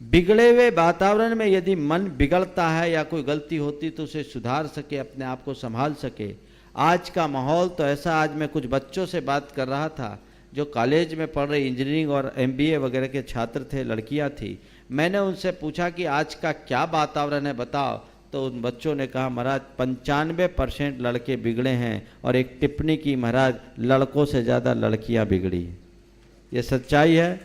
S2: बिगड़े हुए वातावरण में यदि मन बिगड़ता है या कोई गलती होती तो उसे सुधार सके, अपने आप को संभाल सके। आज का माहौल तो ऐसा, आज मैं कुछ बच्चों से बात कर रहा था जो कॉलेज में पढ़ रहे इंजीनियरिंग और एमबीए वगैरह के छात्र थे, लड़कियां थी। मैंने उनसे पूछा कि आज का क्या वातावरण है बताओ, तो उन बच्चों ने कहा महाराज 95% लड़के बिगड़े हैं, और एक टिप्पणी की महाराज लड़कों से ज़्यादा लड़कियां बिगड़ी। ये सच्चाई है।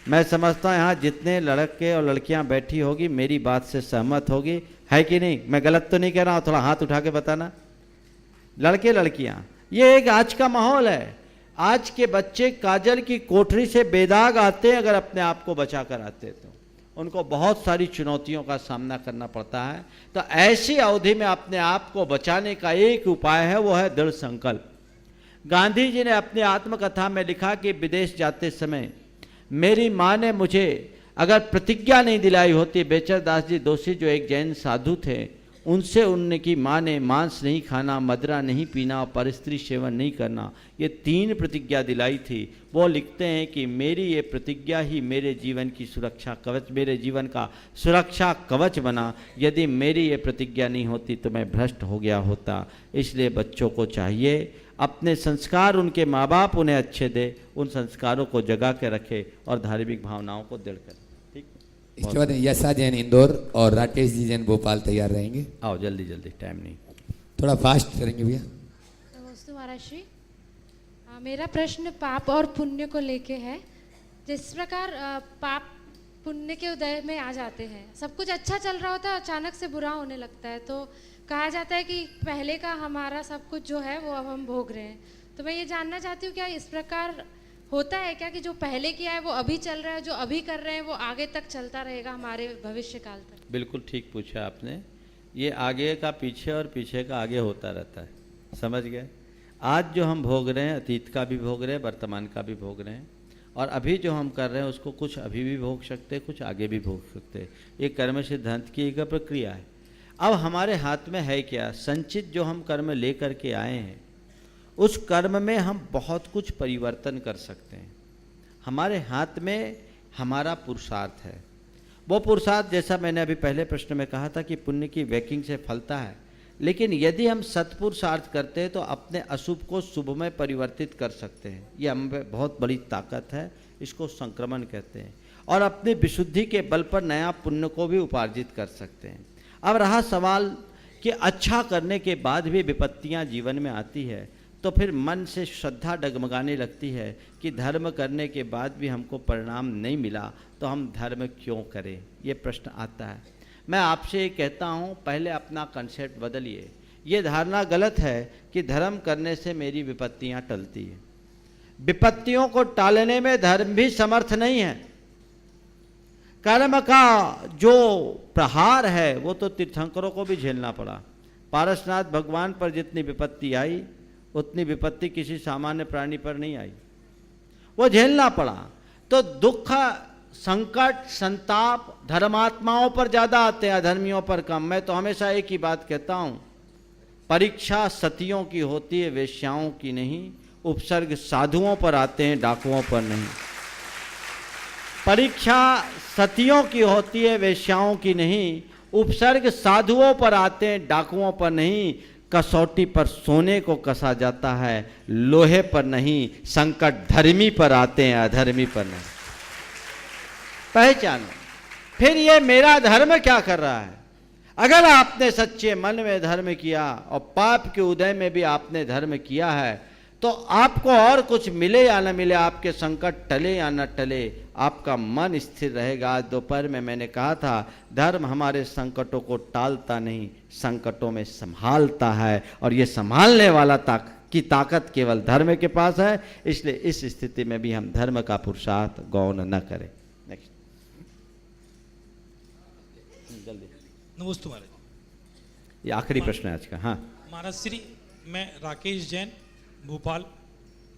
S2: मैं समझता हूँ यहाँ जितने लड़के और लड़कियां बैठी होगी मेरी बात से सहमत होगी, है कि नहीं? मैं गलत तो नहीं कह रहा हूँ, थोड़ा हाथ उठा के बताना। लड़के लड़कियां, ये एक आज का माहौल है। आज के बच्चे काजल की कोठरी से बेदाग आते हैं अगर अपने आप को बचा कर आते तो उनको बहुत सारी चुनौतियों का सामना करना पड़ता है। तो ऐसी अवधि में अपने आप को बचाने का एक उपाय है, वो है दृढ़ संकल्प। गांधी जी ने अपनी आत्मकथा में लिखा कि विदेश जाते समय मेरी माँ ने मुझे अगर प्रतिज्ञा नहीं दिलाई होती, बेचर दास जी दोषी जो एक जैन साधु थे, उनसे उनकी माँ ने मांस नहीं खाना, मदिरा नहीं पीना और परस्त्री सेवन नहीं करना, ये 3 प्रतिज्ञा दिलाई थी। वो लिखते हैं कि मेरी ये प्रतिज्ञा ही मेरे जीवन की सुरक्षा कवच, मेरे जीवन का सुरक्षा कवच बना। यदि मेरी ये प्रतिज्ञा नहीं होती तो मैं भ्रष्ट हो गया होता। इसलिए बच्चों को चाहिए अपने संस्कार, उनके माँ बाप उन्हें अच्छे दे, उन संस्कारों को जगा के रखे और धार्मिक भावनाओं को दृढ़ करें। ठीक,
S1: इसके बाद यशा जैन इंदौर और राकेश जी जैन भोपाल तैयार रहेंगे।
S2: आओ जल्दी जल्दी, टाइम नहीं।
S1: थोड़ा फास्ट करेंगे भैया।
S7: नमस्ते महाराज श्री। मेरा प्रश्न पाप और पुण्य को लेके है। जिस प्रकार पाप पुण्य के उदय में आ जाते हैं, सब कुछ अच्छा चल रहा होता है, अचानक से बुरा होने लगता है, तो कहा जाता है कि पहले का हमारा सब कुछ जो है वो अब हम भोग रहे हैं। तो मैं ये जानना चाहती हूँ, क्या इस प्रकार होता है क्या कि जो पहले किया है वो अभी चल रहा है, जो अभी कर रहे हैं वो आगे तक चलता रहेगा हमारे भविष्य काल तक?
S2: बिल्कुल ठीक पूछा आपने। ये आगे का पीछे और पीछे का आगे होता रहता है, समझ गए। आज जो हम भोग रहे हैं, अतीत का भी भोग रहे हैं, वर्तमान का भी भोग रहे हैं, और अभी जो हम कर रहे हैं उसको कुछ अभी भी भोग सकते हैं, कुछ आगे भी भोग सकते हैं। ये कर्म सिद्धांत की एक प्रक्रिया है। अब हमारे हाथ में है क्या? संचित जो हम कर्म ले करके आए हैं, उस कर्म में हम बहुत कुछ परिवर्तन कर सकते हैं। हमारे हाथ में हमारा पुरुषार्थ है। वो पुरुषार्थ, जैसा मैंने अभी पहले प्रश्न में कहा था कि पुण्य की वैकिंग से फलता है, लेकिन यदि हम सत्पुरुषार्थ करते हैं तो अपने अशुभ को शुभ में परिवर्तित कर सकते हैं। ये हम में बहुत बड़ी ताकत है, इसको संक्रमण कहते हैं। और अपनी विशुद्धि के बल पर नया पुण्य को भी उपार्जित कर सकते हैं। अब रहा सवाल कि अच्छा करने के बाद भी विपत्तियां जीवन में आती है, तो फिर मन से श्रद्धा डगमगाने लगती है कि धर्म करने के बाद भी हमको परिणाम नहीं मिला तो हम धर्म क्यों करें, ये प्रश्न आता है। मैं आपसे ये कहता हूँ, पहले अपना कंसेप्ट बदलिए। ये धारणा गलत है कि धर्म करने से मेरी विपत्तियाँ टलती हैं। विपत्तियों को टालने में धर्म भी समर्थ नहीं है। कर्म का जो प्रहार है वो तो तीर्थंकरों को भी झेलना पड़ा। पारसनाथ भगवान पर जितनी विपत्ति आई उतनी विपत्ति किसी सामान्य प्राणी पर नहीं आई, वो झेलना पड़ा। तो दुख, संकट, संताप धर्मात्माओं पर ज़्यादा आते हैं, अधर्मियों पर कम। मैं तो हमेशा एक ही बात कहता हूँ, परीक्षा सतियों की होती है, वेश्याओं की नहीं। उपसर्ग साधुओं पर आते हैं, डाकुओं पर नहीं। परीक्षा सतियों की होती है, वेश्याओं की नहीं। उपसर्ग साधुओं पर आते हैं, डाकुओं पर नहीं। कसौटी पर सोने को कसा जाता है, लोहे पर नहीं। संकट धर्मी पर आते हैं, अधर्मी पर नहीं। पहचानो। फिर ये मेरा धर्म क्या कर रहा है? अगर आपने सच्चे मन में धर्म किया और पाप के उदय में भी आपने धर्म किया है, तो आपको और कुछ मिले या न मिले, आपके संकट टले या न टले, आपका मन स्थिर रहेगा। आज दोपहर में मैंने कहा था, धर्म हमारे संकटों को टालता नहीं, संकटों में संभालता है, और ये संभालने वाला की ताकत केवल धर्म के पास है। इसलिए इस स्थिति में भी हम धर्म का पुरुषार्थ गौण न करें। नेक्स्ट, जल्दी।
S8: नमस्ते महाराज।
S2: ये आखिरी प्रश्न है आज का। हाँ
S8: महाराज श्री, मैं राकेश जैन, भोपाल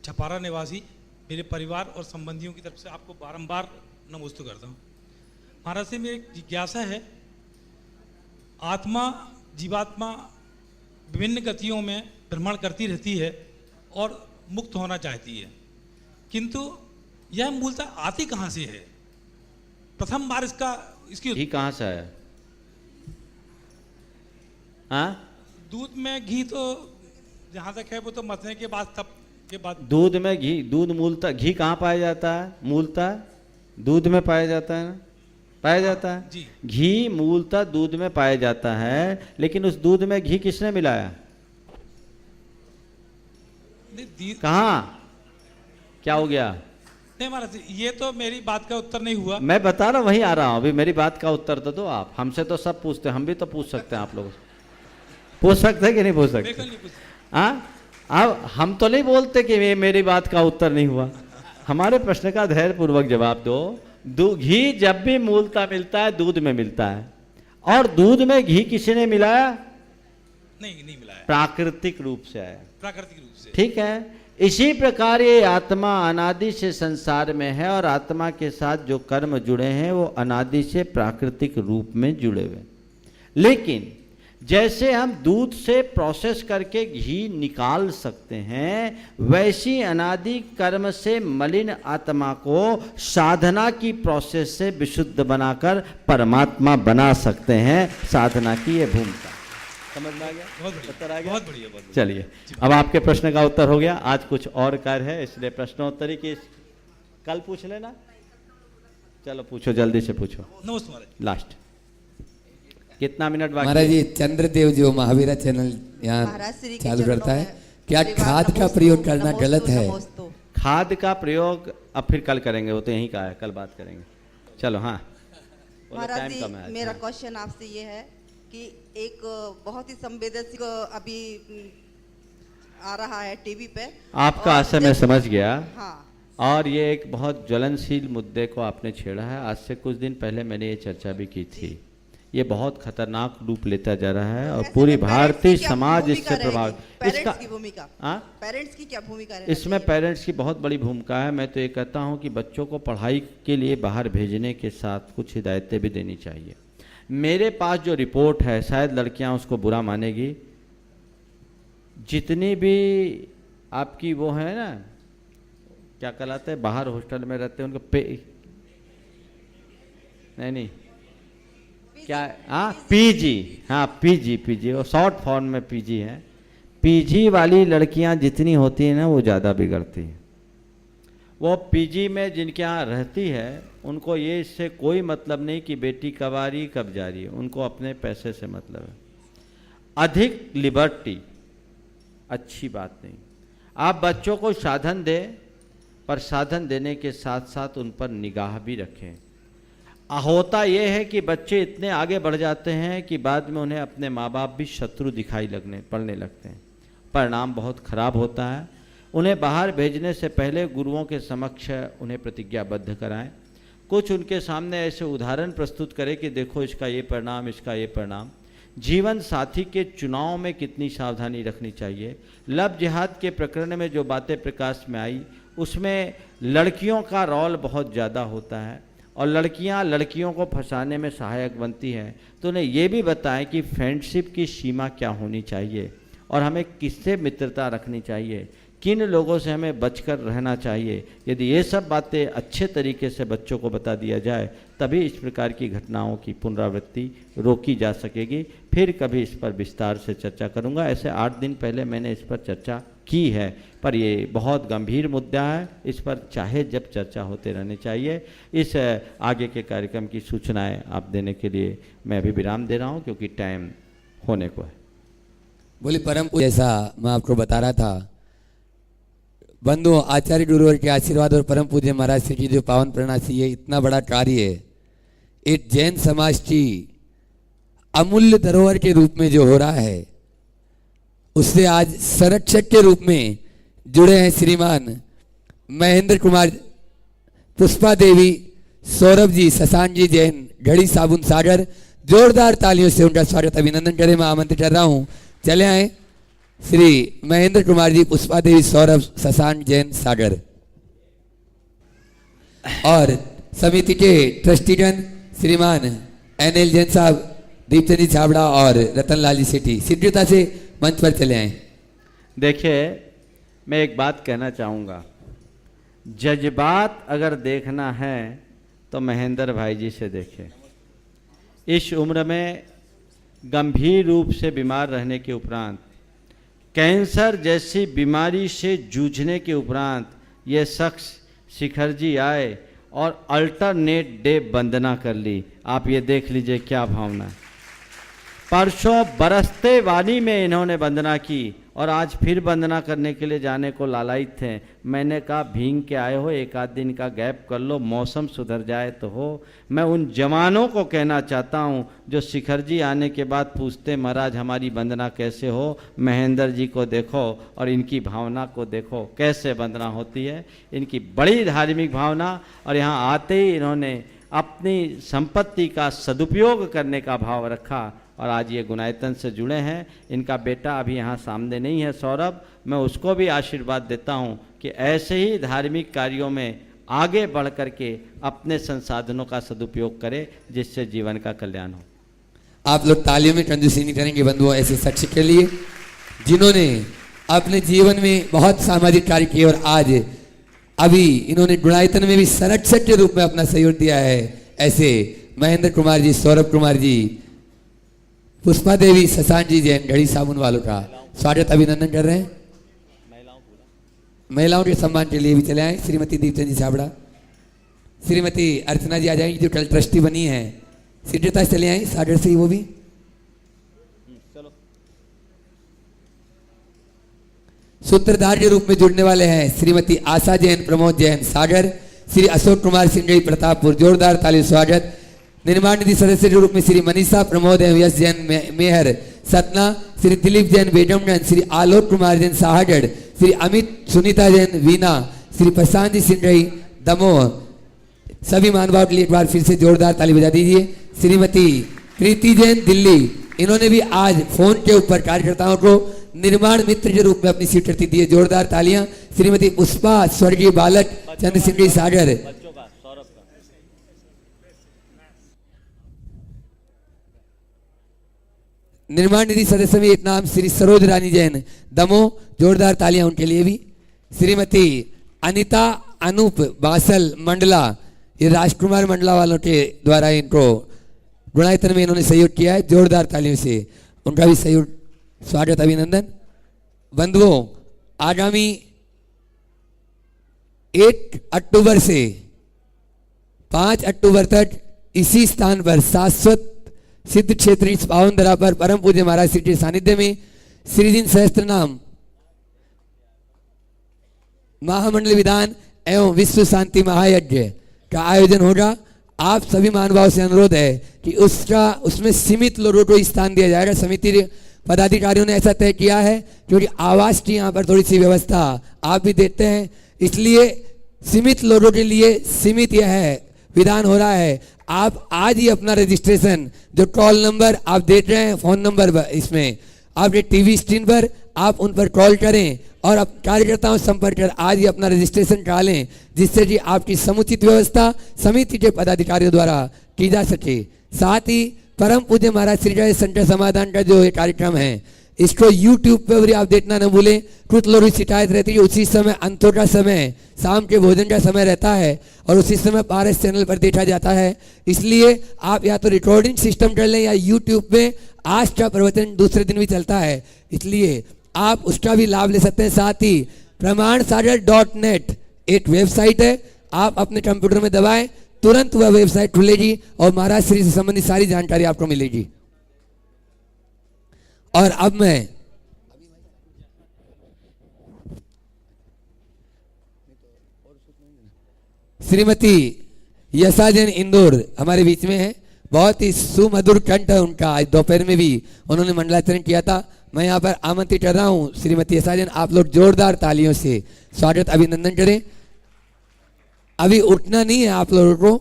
S8: छपारा निवासी, मेरे परिवार और संबंधियों की तरफ से आपको बारंबार नमस्ते करता हूँ। महाराज से मेरी एक जिज्ञासा है, आत्मा, जीवात्मा विभिन्न गतियों में भ्रमण करती रहती है और मुक्त होना चाहती है, किंतु यह मूलतः आती कहाँ से है? प्रथम बार इसकी
S2: घी कहाँ से आया? हाँ,
S8: दूध में घी तो जहाँ तक है वो तो मथने के बाद, तब के बाद
S2: दूध में घी, दूध मूलतः घी कहाँ पाया जाता है? मूलतः दूध में पाया जाता है ना, पाया जाता है
S8: जी।
S2: घी मूलतः दूध में पाया जाता है, लेकिन उस दूध में घी किसने मिलाया? कहाँ? क्या हो गया?
S8: नहीं महाराज, ये तो मेरी बात का उत्तर नहीं हुआ।
S2: मैं बता रहा हूँ, वहीं आ रहा हूँ अभी। मेरी बात का उत्तर तो दो आप। हमसे तो सब पूछते हैं, हम भी तो पूछ सकते हैं। आप लोग पूछ सकते हैं कि नहीं पूछ सकते? हाँ, अब हम तो नहीं बोलते कि ये मेरी बात का उत्तर नहीं हुआ। हमारे प्रश्न का धैर्य पूर्वक जवाब दो। घी जब भी मूलतः मिलता है दूध में मिलता है, और दूध में घी किसी ने मिलाया?
S8: नहीं मिलाया,
S2: प्राकृतिक रूप से आया।
S8: प्राकृतिक रूप से।
S2: ठीक है, इसी प्रकार ये आत्मा अनादि से संसार में है और आत्मा के साथ जो कर्म जुड़े हैं वो अनादि से प्राकृतिक रूप में जुड़े हुए। लेकिन जैसे हम दूध से प्रोसेस करके घी निकाल सकते हैं, वैसी अनादि कर्म से मलिन आत्मा को साधना की प्रोसेस से विशुद्ध बनाकर परमात्मा बना सकते हैं। साधना की ये भूमिका समझ में आ गया?
S8: बहुत बढ़िया,
S2: उत्तर आ गया?
S8: बहुत बढ़िया, बहुत बढ़िया।
S2: चलिए, अब आपके प्रश्न का उत्तर हो गया। आज कुछ और कार्य है, इसलिए प्रश्नोत्तरी की कल पूछ लेना। चलो पूछो, जल्दी से पूछो।
S8: नमस्ते महाराज।
S2: लास्ट कितना मिनट बाकी?
S1: महाराज जी, चंद्रदेव जो महावीरा चैनल
S9: महाराज श्री
S1: यहाँ
S9: के
S1: चालू
S9: चरणों
S1: करता है,
S9: में
S1: क्या
S9: परिवार
S1: खाद का
S9: नमोस्तु,
S1: प्रयोग करना
S9: नमोस्तु,
S1: गलत है?
S9: नमोस्तु।
S2: खाद का प्रयोग अब फिर कल करेंगे, वो तो यहीं का है, कल बात करेंगे। चलो हाँ, बोलो,
S9: महाराज
S2: टाइम कम है
S9: जी,
S2: आज।
S9: मेरा
S2: हाँ।
S9: क्वेश्चन आपसे ये है कि एक बहुत ही संवेदनशील अभी आ रहा है टीवी पे।
S2: आपका
S9: और
S2: आशय मैं
S9: जब-
S2: समझ गया।
S9: हाँ,
S2: और ये एक बहुत ज्वलनशील मुद्दे को आपने छेड़ा है। आज से कुछ दिन पहले मैंने ये चर्चा भी की थी। ये बहुत खतरनाक रूप लेता जा रहा है और
S9: ऐसे
S2: पूरी
S9: में पेरेंट्स
S2: भारतीय
S9: की क्या
S2: समाज
S9: भूमिका
S2: इससे
S9: रहेगी?
S2: प्रभावित।
S9: पेरेंट्स की भूमिका,
S2: हाँ?
S9: पेरेंट्स की क्या भूमिका रहना
S2: इसमें
S9: चाहिए?
S2: पेरेंट्स की बहुत बड़ी भूमिका है। मैं तो ये कहता हूँ कि बच्चों को पढ़ाई के लिए बाहर भेजने के साथ कुछ हिदायतें भी देनी चाहिए। मेरे पास जो रिपोर्ट है, शायद लड़कियां उसको बुरा मानेगी, जितनी भी आपकी वो है ना, क्या कहलाते हैं, बाहर हॉस्टल में रहते हैं, उनको पे नहीं क्या, हाँ पीजी, हाँ पीजी, वो शॉर्ट फॉर्म में पीजी है। पीजी वाली लड़कियां जितनी होती हैं ना, वो ज़्यादा बिगड़ती हैं। वो पीजी में जिनके यहाँ रहती है, उनको ये इससे कोई मतलब नहीं कि बेटी कब आ रही कब जा रही है, उनको अपने पैसे से मतलब है। अधिक लिबर्टी अच्छी बात नहीं। आप बच्चों को साधन दें, पर साधन देने के साथ साथ उन पर निगाह भी रखें। होता यह है कि बच्चे इतने आगे बढ़ जाते हैं कि बाद में उन्हें अपने माँ बाप भी शत्रु दिखाई पड़ने लगते हैं। परिणाम बहुत खराब होता है। उन्हें बाहर भेजने से पहले गुरुओं के समक्ष उन्हें प्रतिज्ञाबद्ध कराएं। कुछ उनके सामने ऐसे उदाहरण प्रस्तुत करें कि देखो इसका ये परिणाम, इसका ये परिणाम। जीवन साथी के चुनाव में कितनी सावधानी रखनी चाहिए। लव जिहाद के प्रकरण में जो बातें प्रकाश में आई, उसमें लड़कियों का रोल बहुत ज़्यादा होता है और लड़कियां लड़कियों को फंसाने में सहायक बनती हैं। तो उन्हें ये भी बताएं कि फ्रेंडशिप की सीमा क्या होनी चाहिए और हमें किससे मित्रता रखनी चाहिए, किन लोगों से हमें बचकर रहना चाहिए। यदि ये सब बातें अच्छे तरीके से बच्चों को बता दिया जाए, तभी इस प्रकार की घटनाओं की पुनरावृत्ति रोकी जा सकेगी। फिर कभी इस पर विस्तार से चर्चा करूंगा। ऐसे 8 दिन पहले मैंने इस पर चर्चा की है, पर ये बहुत गंभीर मुद्दा है। इस पर चाहे जब चर्चा होते रहने चाहिए। इस आगे के कार्यक्रम की सूचनाएं आप देने के लिए मैं अभी विराम दे रहा हूं, क्योंकि टाइम होने को है।
S1: बोले परम पूज्य, जैसा मैं आपको बता रहा था, बंधु आचार्य गुरुवर के आशीर्वाद और परम पूज्य महाराज श्री की जो पावन प्रेरणा से ये इतना बड़ा कार्य है, एक जैन समाज की अमूल्य धरोहर के रूप में जो हो रहा है, उससे आज संरक्षक के रूप में जुड़े हैं श्रीमान महेंद्र कुमार, पुष्पा देवी, सौरभ जी, शशांक जी जैन, घड़ी साबुन सागर। जोरदार तालियों से उनका स्वागत अभिनंदन करें। मैं आमंत्रित कर रहा हूं, चले आए श्री महेंद्र कुमार जी, पुष्पा देवी, सौरभ, शशांक जैन, सागर। और समिति के ट्रस्टीगण श्रीमान एनएल जैन साहब, दीपचंद जी छाबड़ा और रतनलाल जी सेठी शीघ्रता से मंच पर चले आए।
S2: देखिए, मैं एक बात कहना चाहूँगा, जज्बात अगर देखना है तो महेंद्र भाई जी से देखें। इस उम्र में गंभीर रूप से बीमार रहने के उपरांत, कैंसर जैसी बीमारी से जूझने के उपरांत ये शख्स शिखर जी आए और अल्टरनेट डे वंदना कर ली। आप ये देख लीजिए क्या भावना है। परसों बरसते वाणी में इन्होंने वंदना की और आज फिर वंदना करने के लिए जाने को लालायित थे। मैंने कहा भींग के आए हो, एक आध दिन का गैप कर लो, मौसम सुधर जाए तो हो। मैं उन जवानों को कहना चाहता हूं जो शिखर जी आने के बाद पूछते महाराज हमारी वंदना कैसे हो, महेंद्र जी को देखो और इनकी भावना को देखो कैसे वंदना होती है। इनकी बड़ी धार्मिक भावना, और यहाँ आते ही इन्होंने अपनी संपत्ति का सदुपयोग करने का भाव रखा और आज ये गुणायतन से जुड़े हैं। इनका बेटा अभी यहाँ सामने नहीं है सौरभ, मैं उसको भी आशीर्वाद देता हूँ कि ऐसे ही धार्मिक कार्यों में आगे बढ़ करके अपने संसाधनों का सदुपयोग करे, जिससे जीवन का कल्याण हो।
S1: आप लोग तालियों में कंजूसी करेंगे बंधुओं ऐसे शख्स के लिए जिन्होंने अपने जीवन में बहुत सामाजिक कार्य किए और आज अभी इन्होंने गुणायतन में भी संरक्षक के रूप में अपना सहयोग दिया है। ऐसे महेंद्र कुमार जी, सौरभ कुमार जी, पुष्पा देवी, शशांक जी जैन, घड़ी साबुन वालों का स्वागत अभिनंदन कर रहे हैं। महिलाओं के सम्मान के लिए भी चले आए श्रीमती दीपचंद जी छाबड़ा, श्रीमती अर्चना जी आ जाएंगी जो कल ट्रस्टी बनी है, शीघ्रता से चले आई सागर से ही वो भी। सूत्रधार के रूप में जुड़ने वाले हैं श्रीमती आशा जैन, प्रमोद जैन सागर, श्री अशोक कुमार सिंगड़ी प्रतापपुर, जोरदार ताली स्वागत। निर्माण निधि सदस्य के रूप में श्री मनीषा प्रमोद एवं यश जैन मेहर सतना, श्री दिलीप जैन बेडमगंज, श्री आलोक कुमार जैन साहगढ़, श्री अमित सुनीता जैन वीना, श्री प्रशांत जी सिंगड़ी दमोह। सभी महानुभाव के लिए एक बार फिर से जोरदार ताली बजा दीजिए। श्रीमती कृति जैन दिल्ली, इन्होंने भी आज फोन के ऊपर कार्यकर्ताओं को निर्माण मित्र के रूप में अपनी सीट दी है, जोरदार तालियां। श्रीमती पुष्पा स्वर्गीय बालक चंद्र सिंह सागर, निर्माण निधि सदस्य में एक नाम श्री सरोज रानी जैन दमोह, जोरदार तालियां उनके लिए भी। श्रीमती अनिता अनूप बासल मंडला, ये राजकुमार मंडला वालों के द्वारा इनको गुणायतन में इन्होंने सहयोग किया है, जोरदार तालियों से उनका भी सहयोग स्वागत अभिनंदन। बंधुओं, आगामी 1 अक्टूबर से 5 अक्टूबर तक इसी स्थान पर शाश्वत सिद्ध क्षेत्र इस पावन धरा पर परम पूज्य महाराज श्री के सानिध्य में श्रीजिन सहस्त्र नाम महामंडल विधान एवं विश्व शांति महायज्ञ का आयोजन होगा। आप सभी महानुभाव से अनुरोध है कि उसमें सीमित लोगों को स्थान दिया जाएगा। समिति पदाधिकारियों ने ऐसा तय किया है क्योंकि आवास की यहाँ पर थोड़ी सी व्यवस्था आप भी देखते हैं, इसलिए सीमित लोगों के लिए सीमित यह है विधान हो रहा है। आप आज ही अपना रजिस्ट्रेशन, जो कॉल नंबर आप देख रहे हैं, फोन नंबर इसमें आपके टीवी स्क्रीन पर, आप उन पर कॉल करें और अब कार्यकर्ताओं से संपर्क कर आज ही अपना रजिस्ट्रेशन करा लें, जिससे कि आपकी समुचित व्यवस्था समिति के पदाधिकारियों द्वारा की जा सके। साथ ही परम पूज्य महाराज श्री जय संकट समाधान का जो ये कार्यक्रम है, इसको YouTube पे भी आप देखना न भूलें। कुछ लोगों की शिकायत रहती है उसी समय अंतों का समय, शाम के भोजन का समय रहता है और उसी समय पारस चैनल पर देखा जाता है, इसलिए आप या तो रिकॉर्डिंग सिस्टम कर लें या YouTube पे आज का प्रवचन दूसरे दिन भी चलता है, इसलिए आप उसका भी लाभ ले सकते हैं। साथ ही pramansagar.net एक वेबसाइट है, आप अपने कंप्यूटर में दबाएं, तुरंत वह वेबसाइट खुलेगी और महाराज श्री से संबंधित सारी जानकारी आपको मिलेगी। और अब मैं श्रीमती यशा जैन इंदौर हमारे बीच में है, बहुत ही सुमधुर कंठ है उनका। आज दोपहर में भी उन्होंने मंडलाचरण किया था। मैं यहाँ पर आमंत्रित कर रहा हूँ श्रीमती यशा जैन, आप लोग जोरदार तालियों से स्वागत अभिनंदन करें। अभी उठना नहीं है आप लोगों को,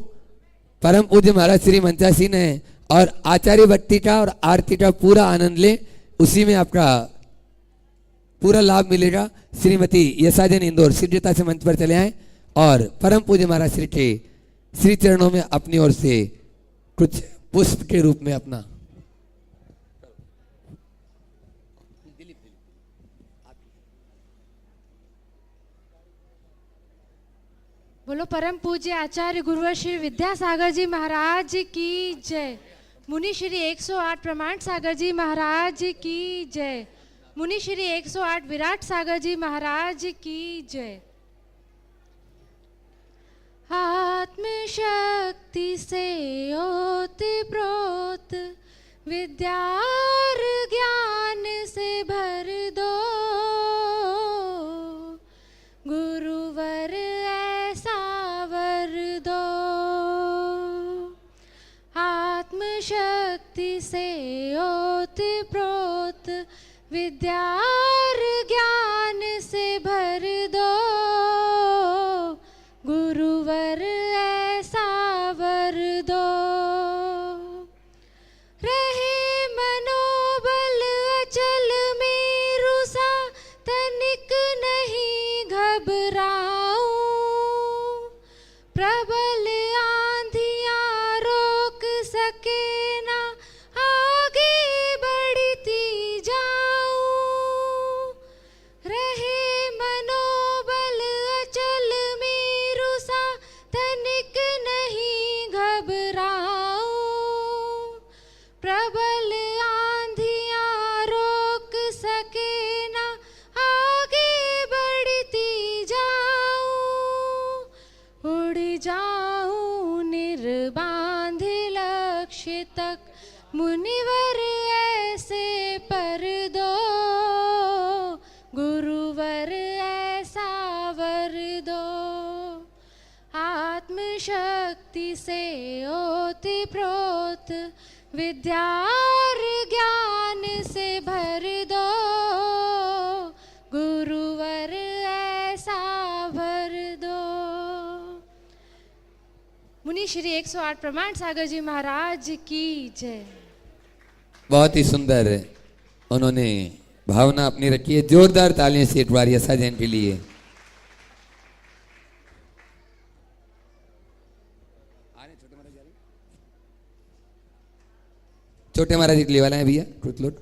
S1: परम पूज्य महाराज श्री मंचा सिंह है और आचार्य भक्ति का और आरती का पूरा आनंद ले, उसी में आपका पूरा लाभ मिलेगा। श्रीमती यशा जैन इंदौर शीघ्रता से मंच पर चले आए और परम पूज्य महाराज श्री के श्री चरणों में अपनी ओर से कुछ पुष्प के रूप में अपना
S7: बोलो परम पूज्य आचार्य गुरुवर श्री विद्यासागर जी महाराज की जय। मुनि श्री 108 प्रमाण सागर जी महाराज की जय। मुनि श्री 108 विराट सागर जी महाराज की जय। आत्मशक्ति से ओतप्रोत विद्या और ज्ञान से भर दो, गुरुवर ऐसा वर दो। आत्मशक्ति से ओतप्रोत विद्या और ज्ञान से भर दो, गुरुवर ऐसा वर दो। रहे मन पर दो, गुरुवर ऐसा वर दो। आत्मशक्ति से ओत प्रोत विद्या और ज्ञान से भर दो, गुरुवर ऐसा भर दो। मुनि श्री 108 प्रमाण सागर जी महाराज की जय।
S1: बहुत ही सुंदर उन्होंने भावना अपनी रखी है। जोरदार तालियों से एक बार यशा जैन के लिए। छोटे महाराज जी के लिए वाला है भैया ट्रुथ लोट।